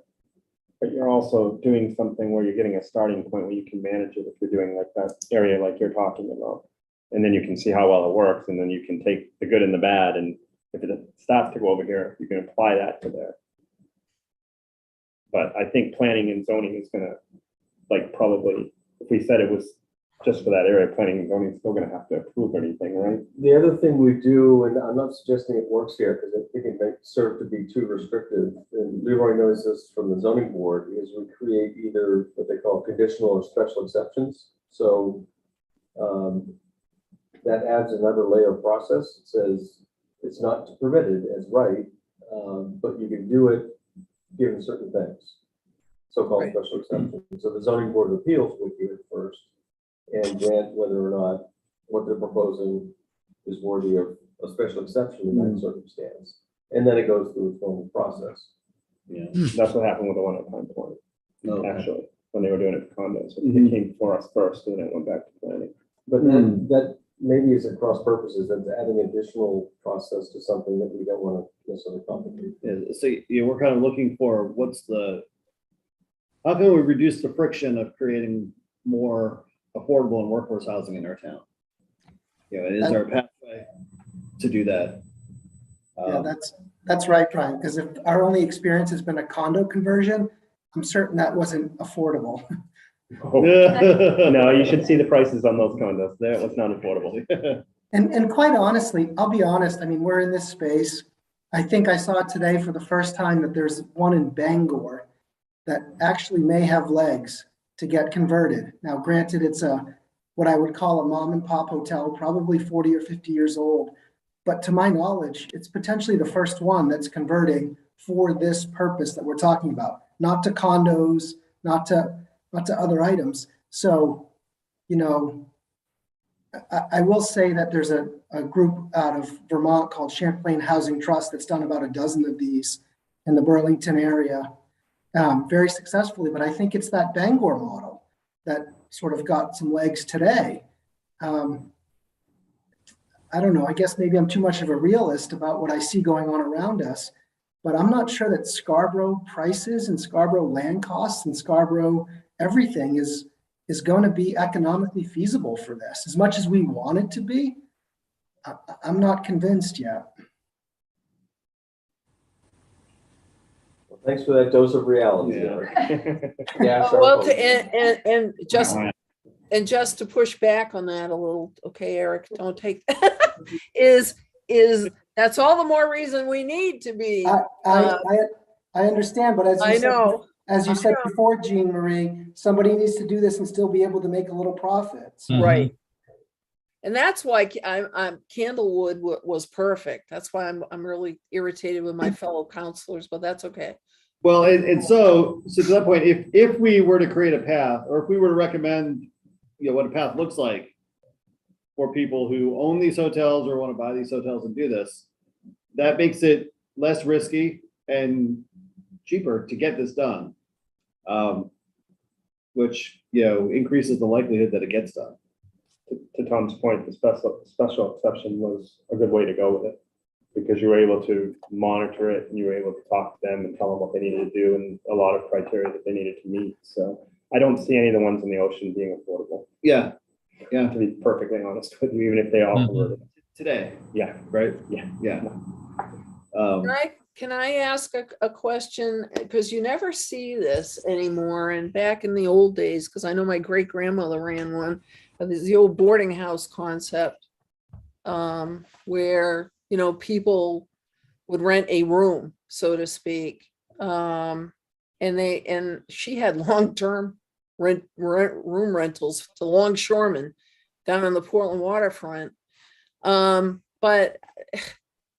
But you're also doing something where you're getting a starting point where you can manage it if you're doing like that area like you're talking about. And then you can see how well it works, and then you can take the good and the bad, and if it starts to go over here, you can apply that to there. But I think planning and zoning is gonna, like, probably, if we said it was just for that area, planning and zoning is still gonna have to approve anything, right? The other thing we do, and I'm not suggesting it works here because I think it may serve to be too restrictive, and Leroy knows this from the zoning board, is we create either what they call conditional or special exceptions. So that adds another layer of process. It says it's not permitted as right, but you can do it given certain things, so-called Right. special exceptions. So the zoning board of appeals would do it first and grant whether or not what they're proposing is worthy of a special exception in that circumstance. And then it goes through its normal process. Yeah. That's what happened with the one at Pine Point, Okay. actually, when they were doing it for condos. It Mhm. came before us first, and then it went back to planning. But that maybe is at cross purposes, that's adding additional process to something that we don't want to necessarily complicate. Yeah, so we're kind of looking for how can we reduce the friction of creating more affordable and workforce housing in our town? You know, is there a pathway to do that? Yeah, that's right, Brian, because if our only experience has been a condo conversion, I'm certain that wasn't affordable. No, you should see the prices on those condos. There, it was not affordable. And quite honestly, I'll be honest, I mean, we're in this space. I think I saw today for the first time that there's one in Bangor that actually may have legs to get converted. Now, granted, it's what I would call a mom and pop hotel, probably 40 or 50 years old. But to my knowledge, it's potentially the first one that's converting for this purpose that we're talking about, not to condos, not to other items. So, you know, I will say that there's a group out of Vermont called Champlain Housing Trust that's done about a dozen of these in the Burlington area very successfully. But I think it's that Bangor model that sort of got some legs today. I don't know, I guess maybe I'm too much of a realist about what I see going on around us, but I'm not sure that Scarborough prices and Scarborough land costs and Scarborough everything is going to be economically feasible for this. As much as we want it to be, I'm not convinced yet. Well, thanks for that dose of reality. Yeah. Well, and just to push back on that a little, okay, Eric, don't take that, is that's all the more reason we need to be. I understand, but I know. as you said before, Jean Marie, somebody needs to do this and still be able to make a little profit. So. Right. And that's why I'm Candlewood was perfect. That's why I'm really irritated with my fellow counselors, but that's okay. Well, and so to that point, if we were to create a path, or if we were to recommend, what a path looks like for people who own these hotels or want to buy these hotels and do this, that makes it less risky and cheaper to get this done, which, increases the likelihood that it gets done. To Tom's point, the special exception was a good way to go with it, because you were able to monitor it and you were able to talk to them and tell them what they needed to do and a lot of criteria that they needed to meet. So I don't see any of the ones in the ocean being affordable. Yeah. To be perfectly honest with you, even if they all were. Today. Yeah. Right. Yeah. Yeah. Can I ask a question? Because you never see this anymore. And back in the old days, because I know my great grandmother ran one, the old boarding house concept, where, people would rent a room, so to speak. And she had long-term room rentals to longshoremen down on the Portland waterfront. But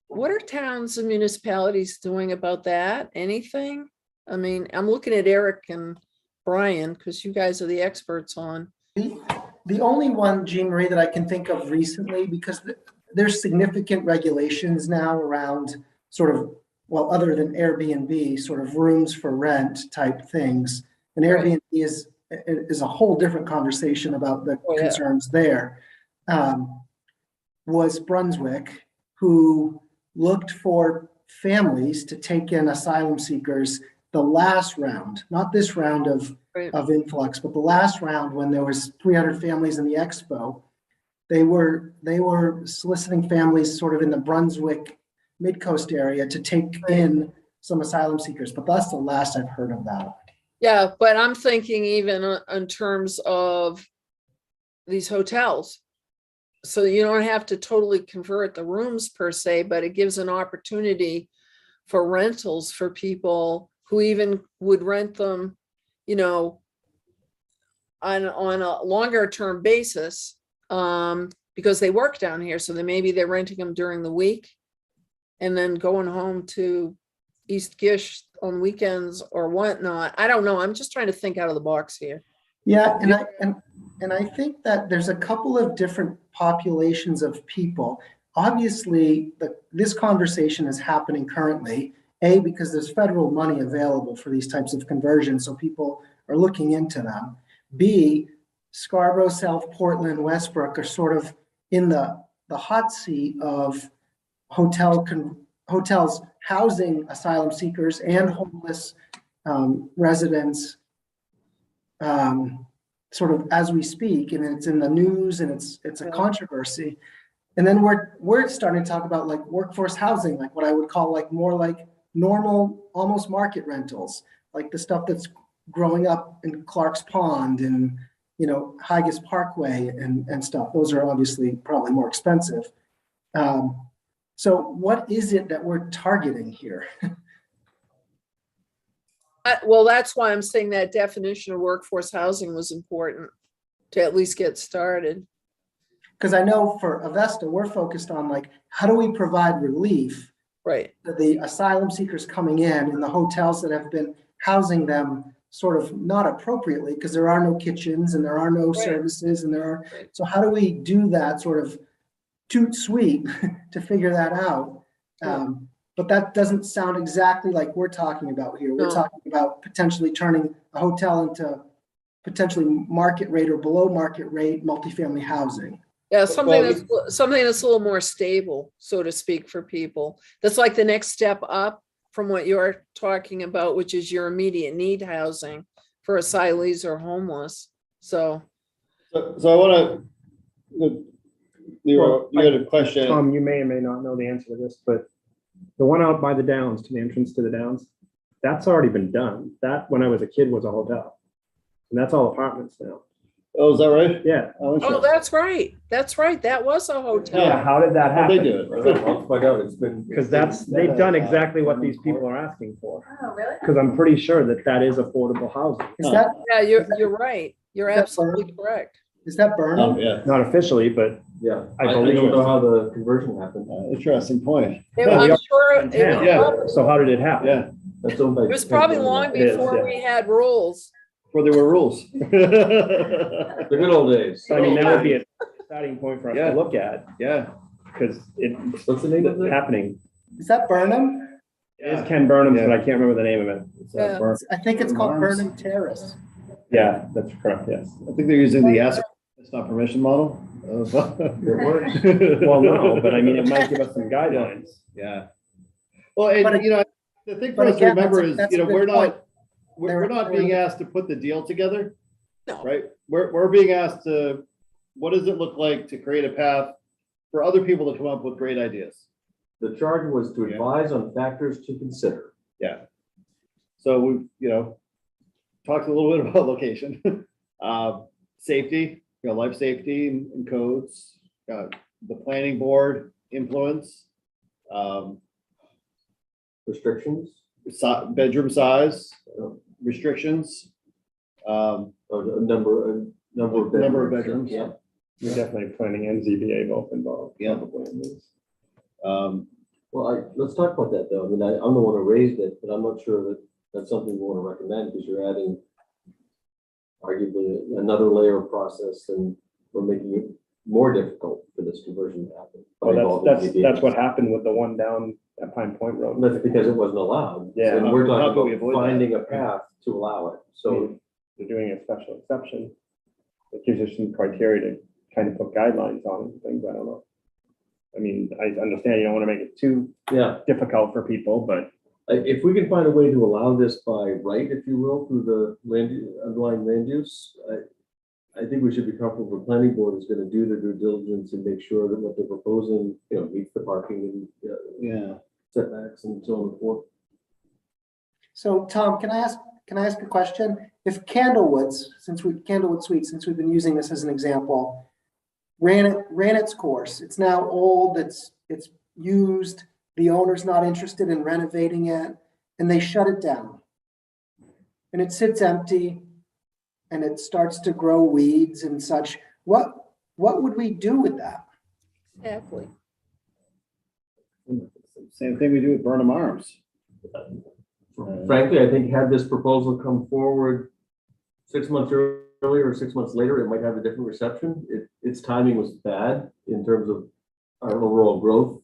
what are towns and municipalities doing about that? Anything? I mean, I'm looking at Eric and Brian, because you guys are the experts on. The only one, Jean Marie, that I can think of recently, because there's significant regulations now around sort of, well, other than Airbnb, sort of rooms for rent type things. And Airbnb is a whole different conversation about the concerns there. Was Brunswick, who looked for families to take in asylum seekers the last round, not this round of influx, but the last round when there was 300 families in the expo. They were soliciting families sort of in the Brunswick Mid-Coast area to take in some asylum seekers, but that's the last I've heard of that. Yeah, but I'm thinking even in terms of these hotels. So you don't have to totally convert the rooms per se, but it gives an opportunity for rentals for people who even would rent them, on a longer term basis, because they work down here. So maybe they're renting them during the week and then going home to East Gish on weekends or whatnot. I don't know. I'm just trying to think out of the box here. Yeah, and I think that there's a couple of different populations of people. Obviously, this conversation is happening currently, A, because there's federal money available for these types of conversions, so people are looking into them. B, Scarborough, South Portland, Westbrook are sort of in the hot seat of hotels housing asylum seekers and homeless residents, sort of as we speak, and it's in the news and it's a controversy. And then we're starting to talk about like workforce housing, like what I would call like more like normal, almost market rentals, like the stuff that's growing up in Clark's Pond and Higas Parkway and stuff. Those are obviously probably more expensive. So what is it that we're targeting here? Well, that's why I'm saying that definition of workforce housing was important to at least get started. Because I know for Avesta, we're focused on like, how do we provide relief to the asylum seekers coming in the hotels that have been housing them sort of not appropriately, because there are no kitchens and there are no services and there are, so how do we do that sort of toot sweet to figure that out? But that doesn't sound exactly like we're talking about here. We're talking about potentially turning a hotel into potentially market rate or below market rate multifamily housing. Yeah, something Well, that's a little more stable, so to speak, for people. That's like the next step up from what you're talking about, which is your immediate need housing for asylees or homeless. So, So I want to, Leroy, you had a question. Tom, you may or may not know the answer to this, but the one out by the downs, to the entrance to the downs, that's already been done. That, when I was a kid, was a hotel. And that's all apartments now. Oh, is that right? Yeah. Oh, oh, interesting. that's right. That's right. That was a hotel. Yeah, how did that How'd they happen? do it? I'll find out. It's been. Because they've done exactly what these people are asking for. Oh, really? Because I'm pretty sure that that is affordable housing. Is that, Yeah, you're right. You're Is that absolutely correct. is that Oh, Burnham? yeah. Not officially, but Yeah, I I believe don't know it. how the conversion happened. Interesting point. I'm we are sure in it town. Yeah. So how did it happen? Yeah, That's owned by. it was probably long It is, before yeah. we had rules. where there were rules. The good old days. So, I mean, that would be a starting point for us Yeah. to look at, Yeah. because it's What's the name of it? happening. Is that Burnham? It is Ken Burnham's, but Yeah. I can't remember the name of it. Yeah. I think it's called Burnham Terrace. Yeah, that's correct, yes. I think they're using the ask, it's not permission model. It works. Well, no, but I mean, it might give us some guidelines. Yeah. Well, and But- you know, the thing for but us to again, remember that's a- is, that's you a know, good we're point. not, we're not being asked to put the deal together. No. Right? We're being asked to, what does it look like to create a path for other people to come up with great ideas? The charge was to Yeah. advise on factors to consider. Yeah. So we, you know, talked a little bit about location, safety, you know, life safety and codes, the planning board influence, Restrictions, bedroom size, restrictions. or a number of Number of bedrooms. Yeah. We're definitely planning and ZBA both involved. Yeah. probably in this. Well, let's talk about that though. I mean, I'm the one who raised it, but I'm not sure that that's something we want to recommend because you're adding arguably another layer of process and we're making it more difficult for this conversion to happen. by Well, involving ZBA. that's what happened with the one down at Pine Point Road. That's because it wasn't allowed. Yeah. And we're How do we talking avoid about that? finding a path to allow it. So They're doing a special exception. It gives us some criteria to kind of put guidelines on and things, I don't know. I mean, I understand you don't want to make it too yeah, difficult for people, but if we can find a way to allow this by right, if you will, through the underlying land use, I think we should be comfortable. The planning board is going to do their due diligence and make sure that what they're proposing, you know, meets the parking and Yeah. setbacks and so on and so forth. So Tom, can I ask a question? If Candlewood Suites, since we've been using this as an example, ran its course, it's now old, it's used, the owner's not interested in renovating it, and they shut it down. And it sits empty and it starts to grow weeds and such. What would we do with that? Exactly. Same thing we do with Burnham Arms. Frankly, I think had this proposal come forward 6 months earlier or 6 months later, it might have a different reception. Its timing was bad in terms of our overall growth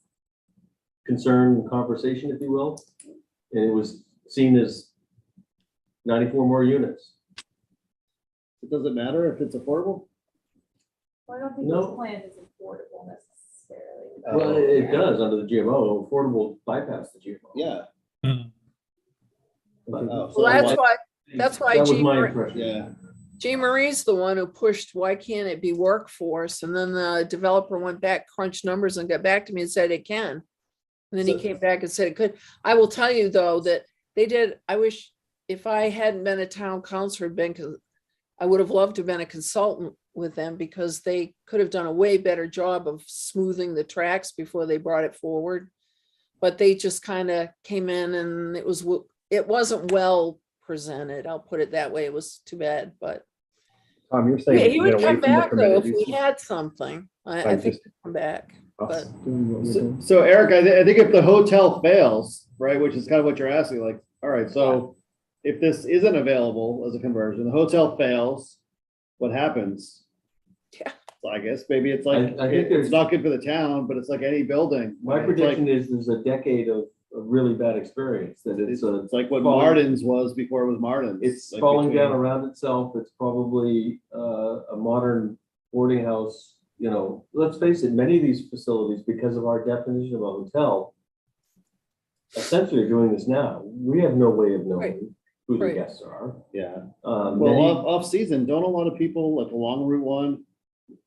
concern and conversation, if you will. And it was seen as 94 more units. It doesn't matter if it's affordable? Well, I don't think No. this plan is affordable necessarily. Well, it does under the GMO, affordable bypass the GMO. Yeah. But, Oh, so Well, that's why That was Jean my Marie- impression. Yeah. Jean Marie's the one who pushed, why can't it be workforce? And then the developer went back, crunched numbers and got back to me and said it can. And then he So- came back and said it could. I will tell you though, that they did, I wish if I hadn't been a town councilor, I would have loved to have been a consultant with them because they could have done a way better job of smoothing the tracks before they brought it forward. But they just kind of came in and it wasn't well presented. I'll put it that way. It was too bad, but Tom, you're saying. yeah, we he can would get away come from the back though if permitted we uses had something. I by think just he'd come back. us but- doing what we're doing. So Eric, I think if the hotel fails, right, which is kind of what you're asking, like, all right, so if this isn't available as a conversion, the hotel fails, what happens? Yeah. So I guess maybe it's like, I think it's not good for the town, but it's like any building. My It's like- prediction is there's a decade of a really bad experience, that it's a, It's like what falling- Martin's was before it was Martin's. it's Like falling down between- around itself. It's probably a modern boarding house. You know, let's face it, many of these facilities, because of our definition of a hotel, essentially are doing this now. We have no way of knowing who the Right. guests are. Yeah. Well, Well, off season, don't a lot of people like along Route 1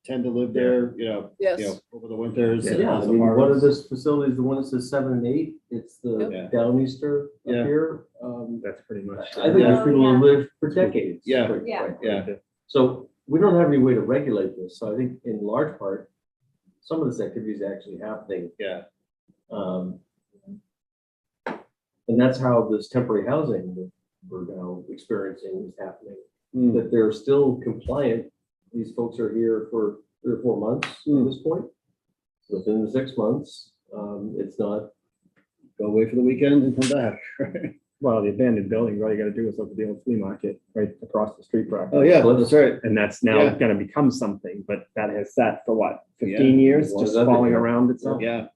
tend to live there, Yes. over the winters? and yeah, I as mean, one of apartments? those facilities, the one that says 7 and 8, it's the Yep. Downeaster Yeah. up here. That's pretty much. I think there's people Yeah. who live for decades. Yeah. quite Yeah. frankly. Yeah. So we don't have any way to regulate this. So I think in large part, some of this activity is actually happening. Yeah. Um, And that's how this temporary housing that we're now experiencing is happening, Hmm. that they're still compliant. These folks are here for 3 or 4 months at this point. Within the 6 months, it's not, Go away for the weekend and come back. Well, the abandoned buildings, all you gotta do is look at the old flea market right across the street. Oh, yeah, that's right. And that's now Yeah. gonna become something, but that has sat for what, Yeah. 15 years, Well, just that'd be falling good. around itself? Yeah.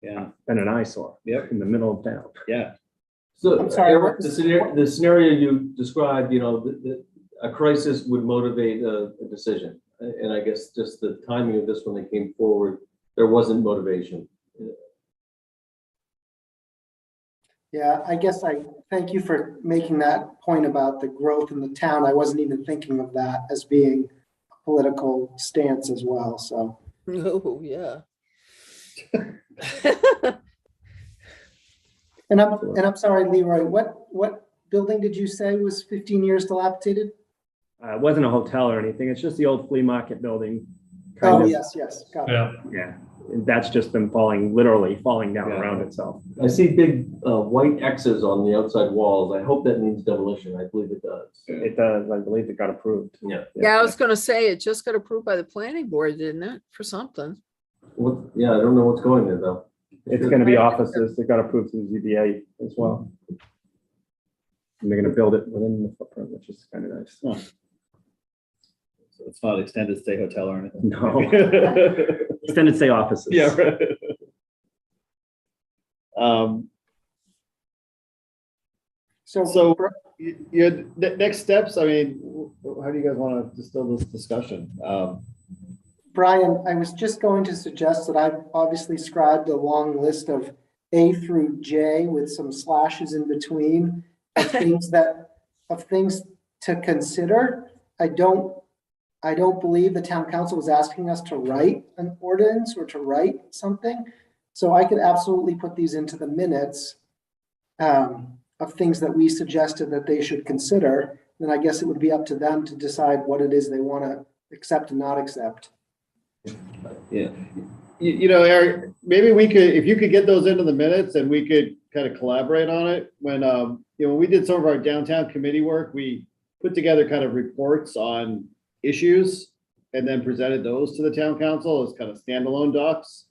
Yeah, Been an eyesore. Yep. In the middle of town. yeah. so. I'm sorry, Eric, what the was- scenario you described, a crisis would motivate a decision. And I guess just the timing of this when they came forward, there wasn't motivation. Yeah, I guess I thank you for making that point about the growth in the town. I wasn't even thinking of that as being a political stance as well, so. Oh, yeah. And I'm sorry, Leroy, what building did you say was 15 years dilapidated? It wasn't a hotel or anything. It's just the old flea market building. Oh, kind of. yes, got it. Yeah, Yeah. And that's just been literally falling down Yeah. around itself. I see big white X's on the outside walls. I hope that means demolition. I believe it does. It does, I believe it got approved. Yeah. Yeah, I was gonna say, it just got approved by the planning board, didn't it, for something? Yeah, I don't know what's going there though. It's gonna be offices. It got approved through ZBA as well. And they're gonna build it within the footprint, which is kind of nice. Huh. So it's not extended stay hotel or anything. No. Extended stay offices. Yeah, right. So, So next steps, I mean, how do you guys want to distill this discussion? Brian, I was just going to suggest that I've obviously scribed a long list of A through J with some slashes in between of things to consider. I don't believe the town council was asking us to write an ordinance or to write something. So I could absolutely put these into the minutes of things that we suggested that they should consider. Then I guess it would be up to them to decide what it is they want to accept and not accept. Yeah. Eric, maybe we could, if you could get those into the minutes and we could kind of collaborate on it. When, when we did some of our downtown committee work, we put together kind of reports on issues and then presented those to the town council as kind of standalone docs.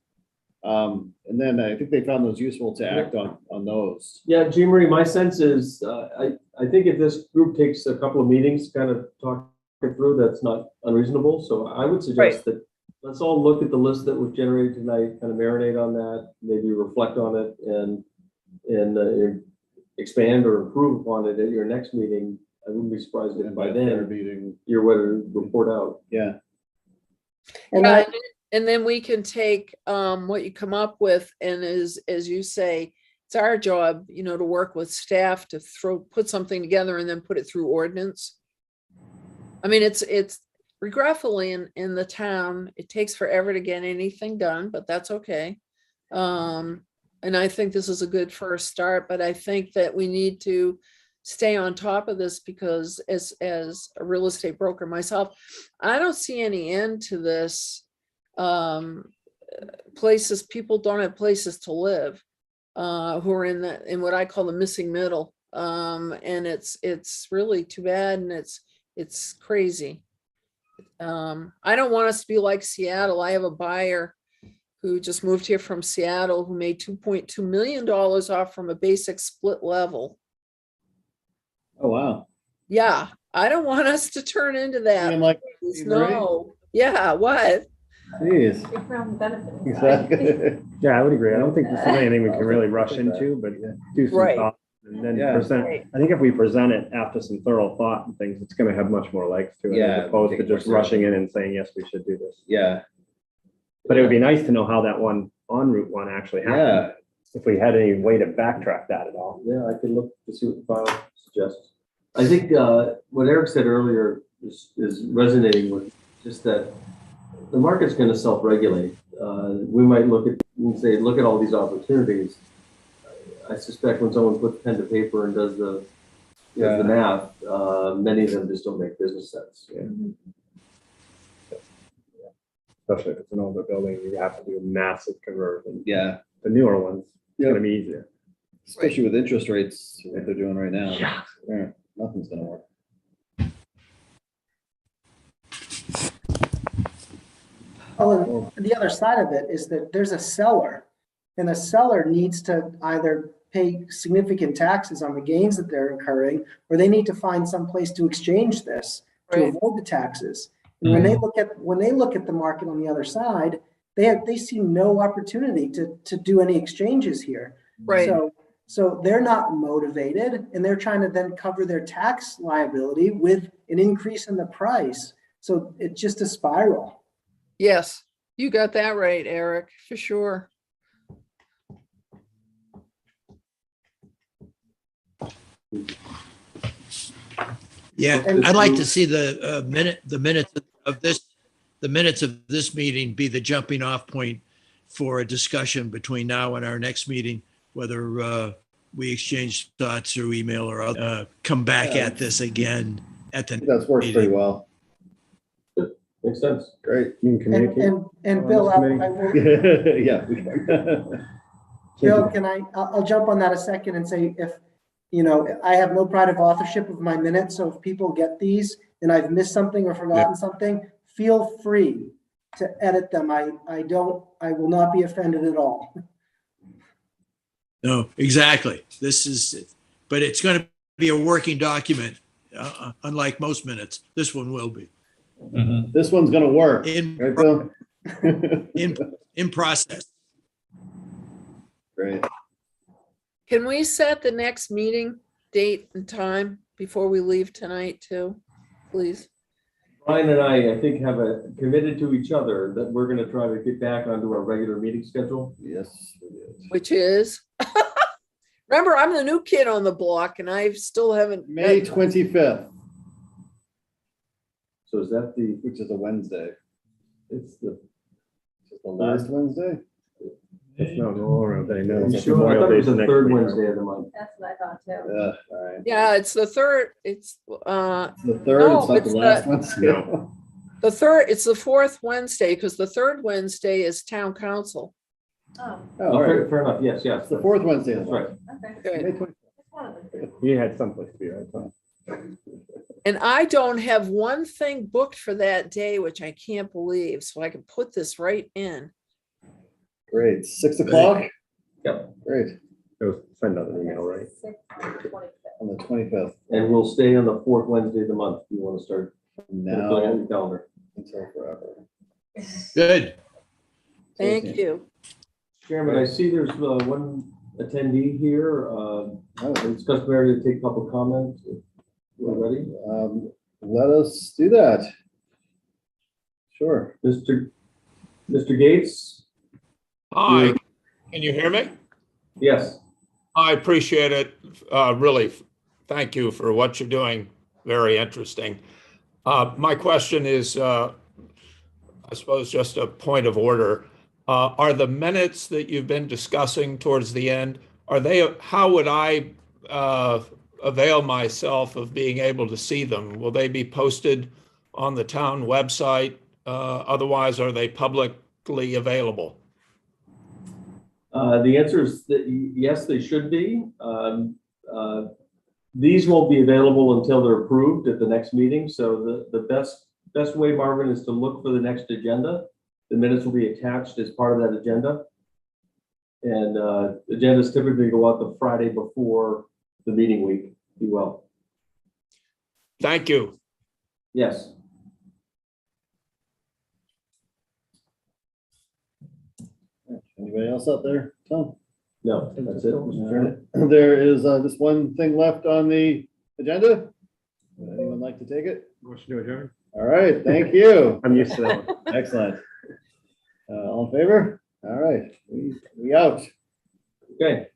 And then I think they found those useful to act on those. Yeah, Jean Marie, my sense is, I think if this group takes a couple of meetings, to kind of talk it through, that's not unreasonable. So I would suggest that let's all look at the list that was generated tonight, kind of marinate on that, maybe reflect on it and expand or improve upon it at your next meeting. I wouldn't be surprised if by then Meeting. you're ready to report out. Yeah. And Yeah, I, and then we can take what you come up with, and as you say, it's our job, to work with staff to put something together and then put it through ordinance. I mean, it's regretfully in the town, it takes forever to get anything done, but that's okay. And I think this is a good first start, but I think that we need to stay on top of this because as a real estate broker myself, I don't see any end to this. People don't have places to live, who are in what I call the missing middle. And it's really too bad, and it's crazy. I don't want us to be like Seattle. I have a buyer who just moved here from Seattle who made $2.2 million off from a basic split level. Oh, wow. Yeah, I don't want us to turn into that. And like, Please, Marie? no. Yeah, what? Jeez. Big round benefit. Exactly. Yeah, I would agree. I don't think this is anything we can really rush into, but do some Right. thought and then Yeah. present. Right. I think if we present it after some thorough thought and things, it's gonna have much more legs to it Yeah, as opposed take to it more just rushing seriously. in and saying, yes, we should do this. Yeah, But it would be nice to know how that one on Route 1 actually happened. yeah, If we had any way to backtrack that at all. Yeah, I can look to see what the file suggests. I think what Eric said earlier is resonating with just that the market's going to self-regulate. We might look at and say, look at all these opportunities. I suspect when someone puts pen to paper and does the math, many of them just don't make business sense. Yeah. Especially if it's an older building, you have to do a massive conversion. yeah. The newer ones, it's Yep. gonna be easier. Especially with interest rates, what they're doing right now. Yeah. Yeah, nothing's gonna work. Oh, and the other side of it is that there's a seller, and the seller needs to either pay significant taxes on the gains that they're incurring, or they need to find some place to exchange this to Right. avoid the taxes. And when they look at the market on the other side, they see no opportunity to do any exchanges here. Right. So they're not motivated, and they're trying to then cover their tax liability with an increase in the price. So it's just a spiral. Yes, you got that right, Eric, for sure. Yeah, And- I'd like to see the minutes of this meeting be the jumping off point for a discussion between now and our next meeting, whether we exchange thoughts through email or come back Yeah. at this again at the. That's worked pretty well. Makes sense. Great. You can And, communicate. and Bill, on this will, Yeah. we can. Bill, I'll jump on that a second and say if, I have no pride of authorship of my minutes, so if people get these and I've missed something or forgotten something, feel free to edit them. I will not be offended at all. No, exactly. But it's going to be a working document, unlike most minutes. This one will be Mhm. This one's gonna work, in right, Bill? in process. Great. Can we set the next meeting date and time before we leave tonight too, please? Brian and I think, have committed to each other that we're going to try to get back onto our regular meeting schedule. Yes. we did. Which is, remember, I'm the new kid on the block and I still haven't. May 25th, So is that which is a Wednesday. it's the, Is the last Wednesday? It's not Memorial Day, no. you it's sure? I Memorial thought it was Day's the next third week, right? Wednesday of the month. That's what I thought too. Yeah, all right. Yeah, it's the third, It's the third, No, it's not it's the last the- Wednesday. it's the fourth Wednesday because the third Wednesday is town council. Oh, Oh, all right. Fair enough. Yes. It's the fourth Wednesday. of That's the right. month. okay. May Good. 25th. It's one of the two. You had someplace to be, right? Tom? And I don't have one thing booked for that day, which I can't believe. So I can put this right in. Great, 6 o'clock? Yep. Great, Send out an email, right? 6 on the 25th. on the 25th. And we'll stay on the fourth Wednesday of the month. If you want to start putting it on Now your calendar. until forever. Good. Thank you. Chairman, I see there's one attendee here. Oh, It's customary to take public comment. If we're ready. Let us do that. Sure. Mr. Gates? Hi, can you hear me? Yes. I appreciate it. Really, thank you for what you're doing. Very interesting. My question is, I suppose, just a point of order. Are the minutes that you've been discussing towards the end, how would I avail myself of being able to see them? Will they be posted on the town website? Otherwise, are they publicly available? The answer is that yes, they should be. These won't be available until they're approved at the next meeting. So the best way, Marvin, is to look for the next agenda. The minutes will be attached as part of that agenda. And agendas typically go out the Friday before the meeting week, if you will. Thank you. Yes. Anybody else out there? Tom? No, that's it. Mr. Chairman. There is just one thing left on the agenda. Would anyone like to take it? Motion to adjourn. All right, thank you. I'm used to that one. Excellent. All in favor? All right, we out. Okay.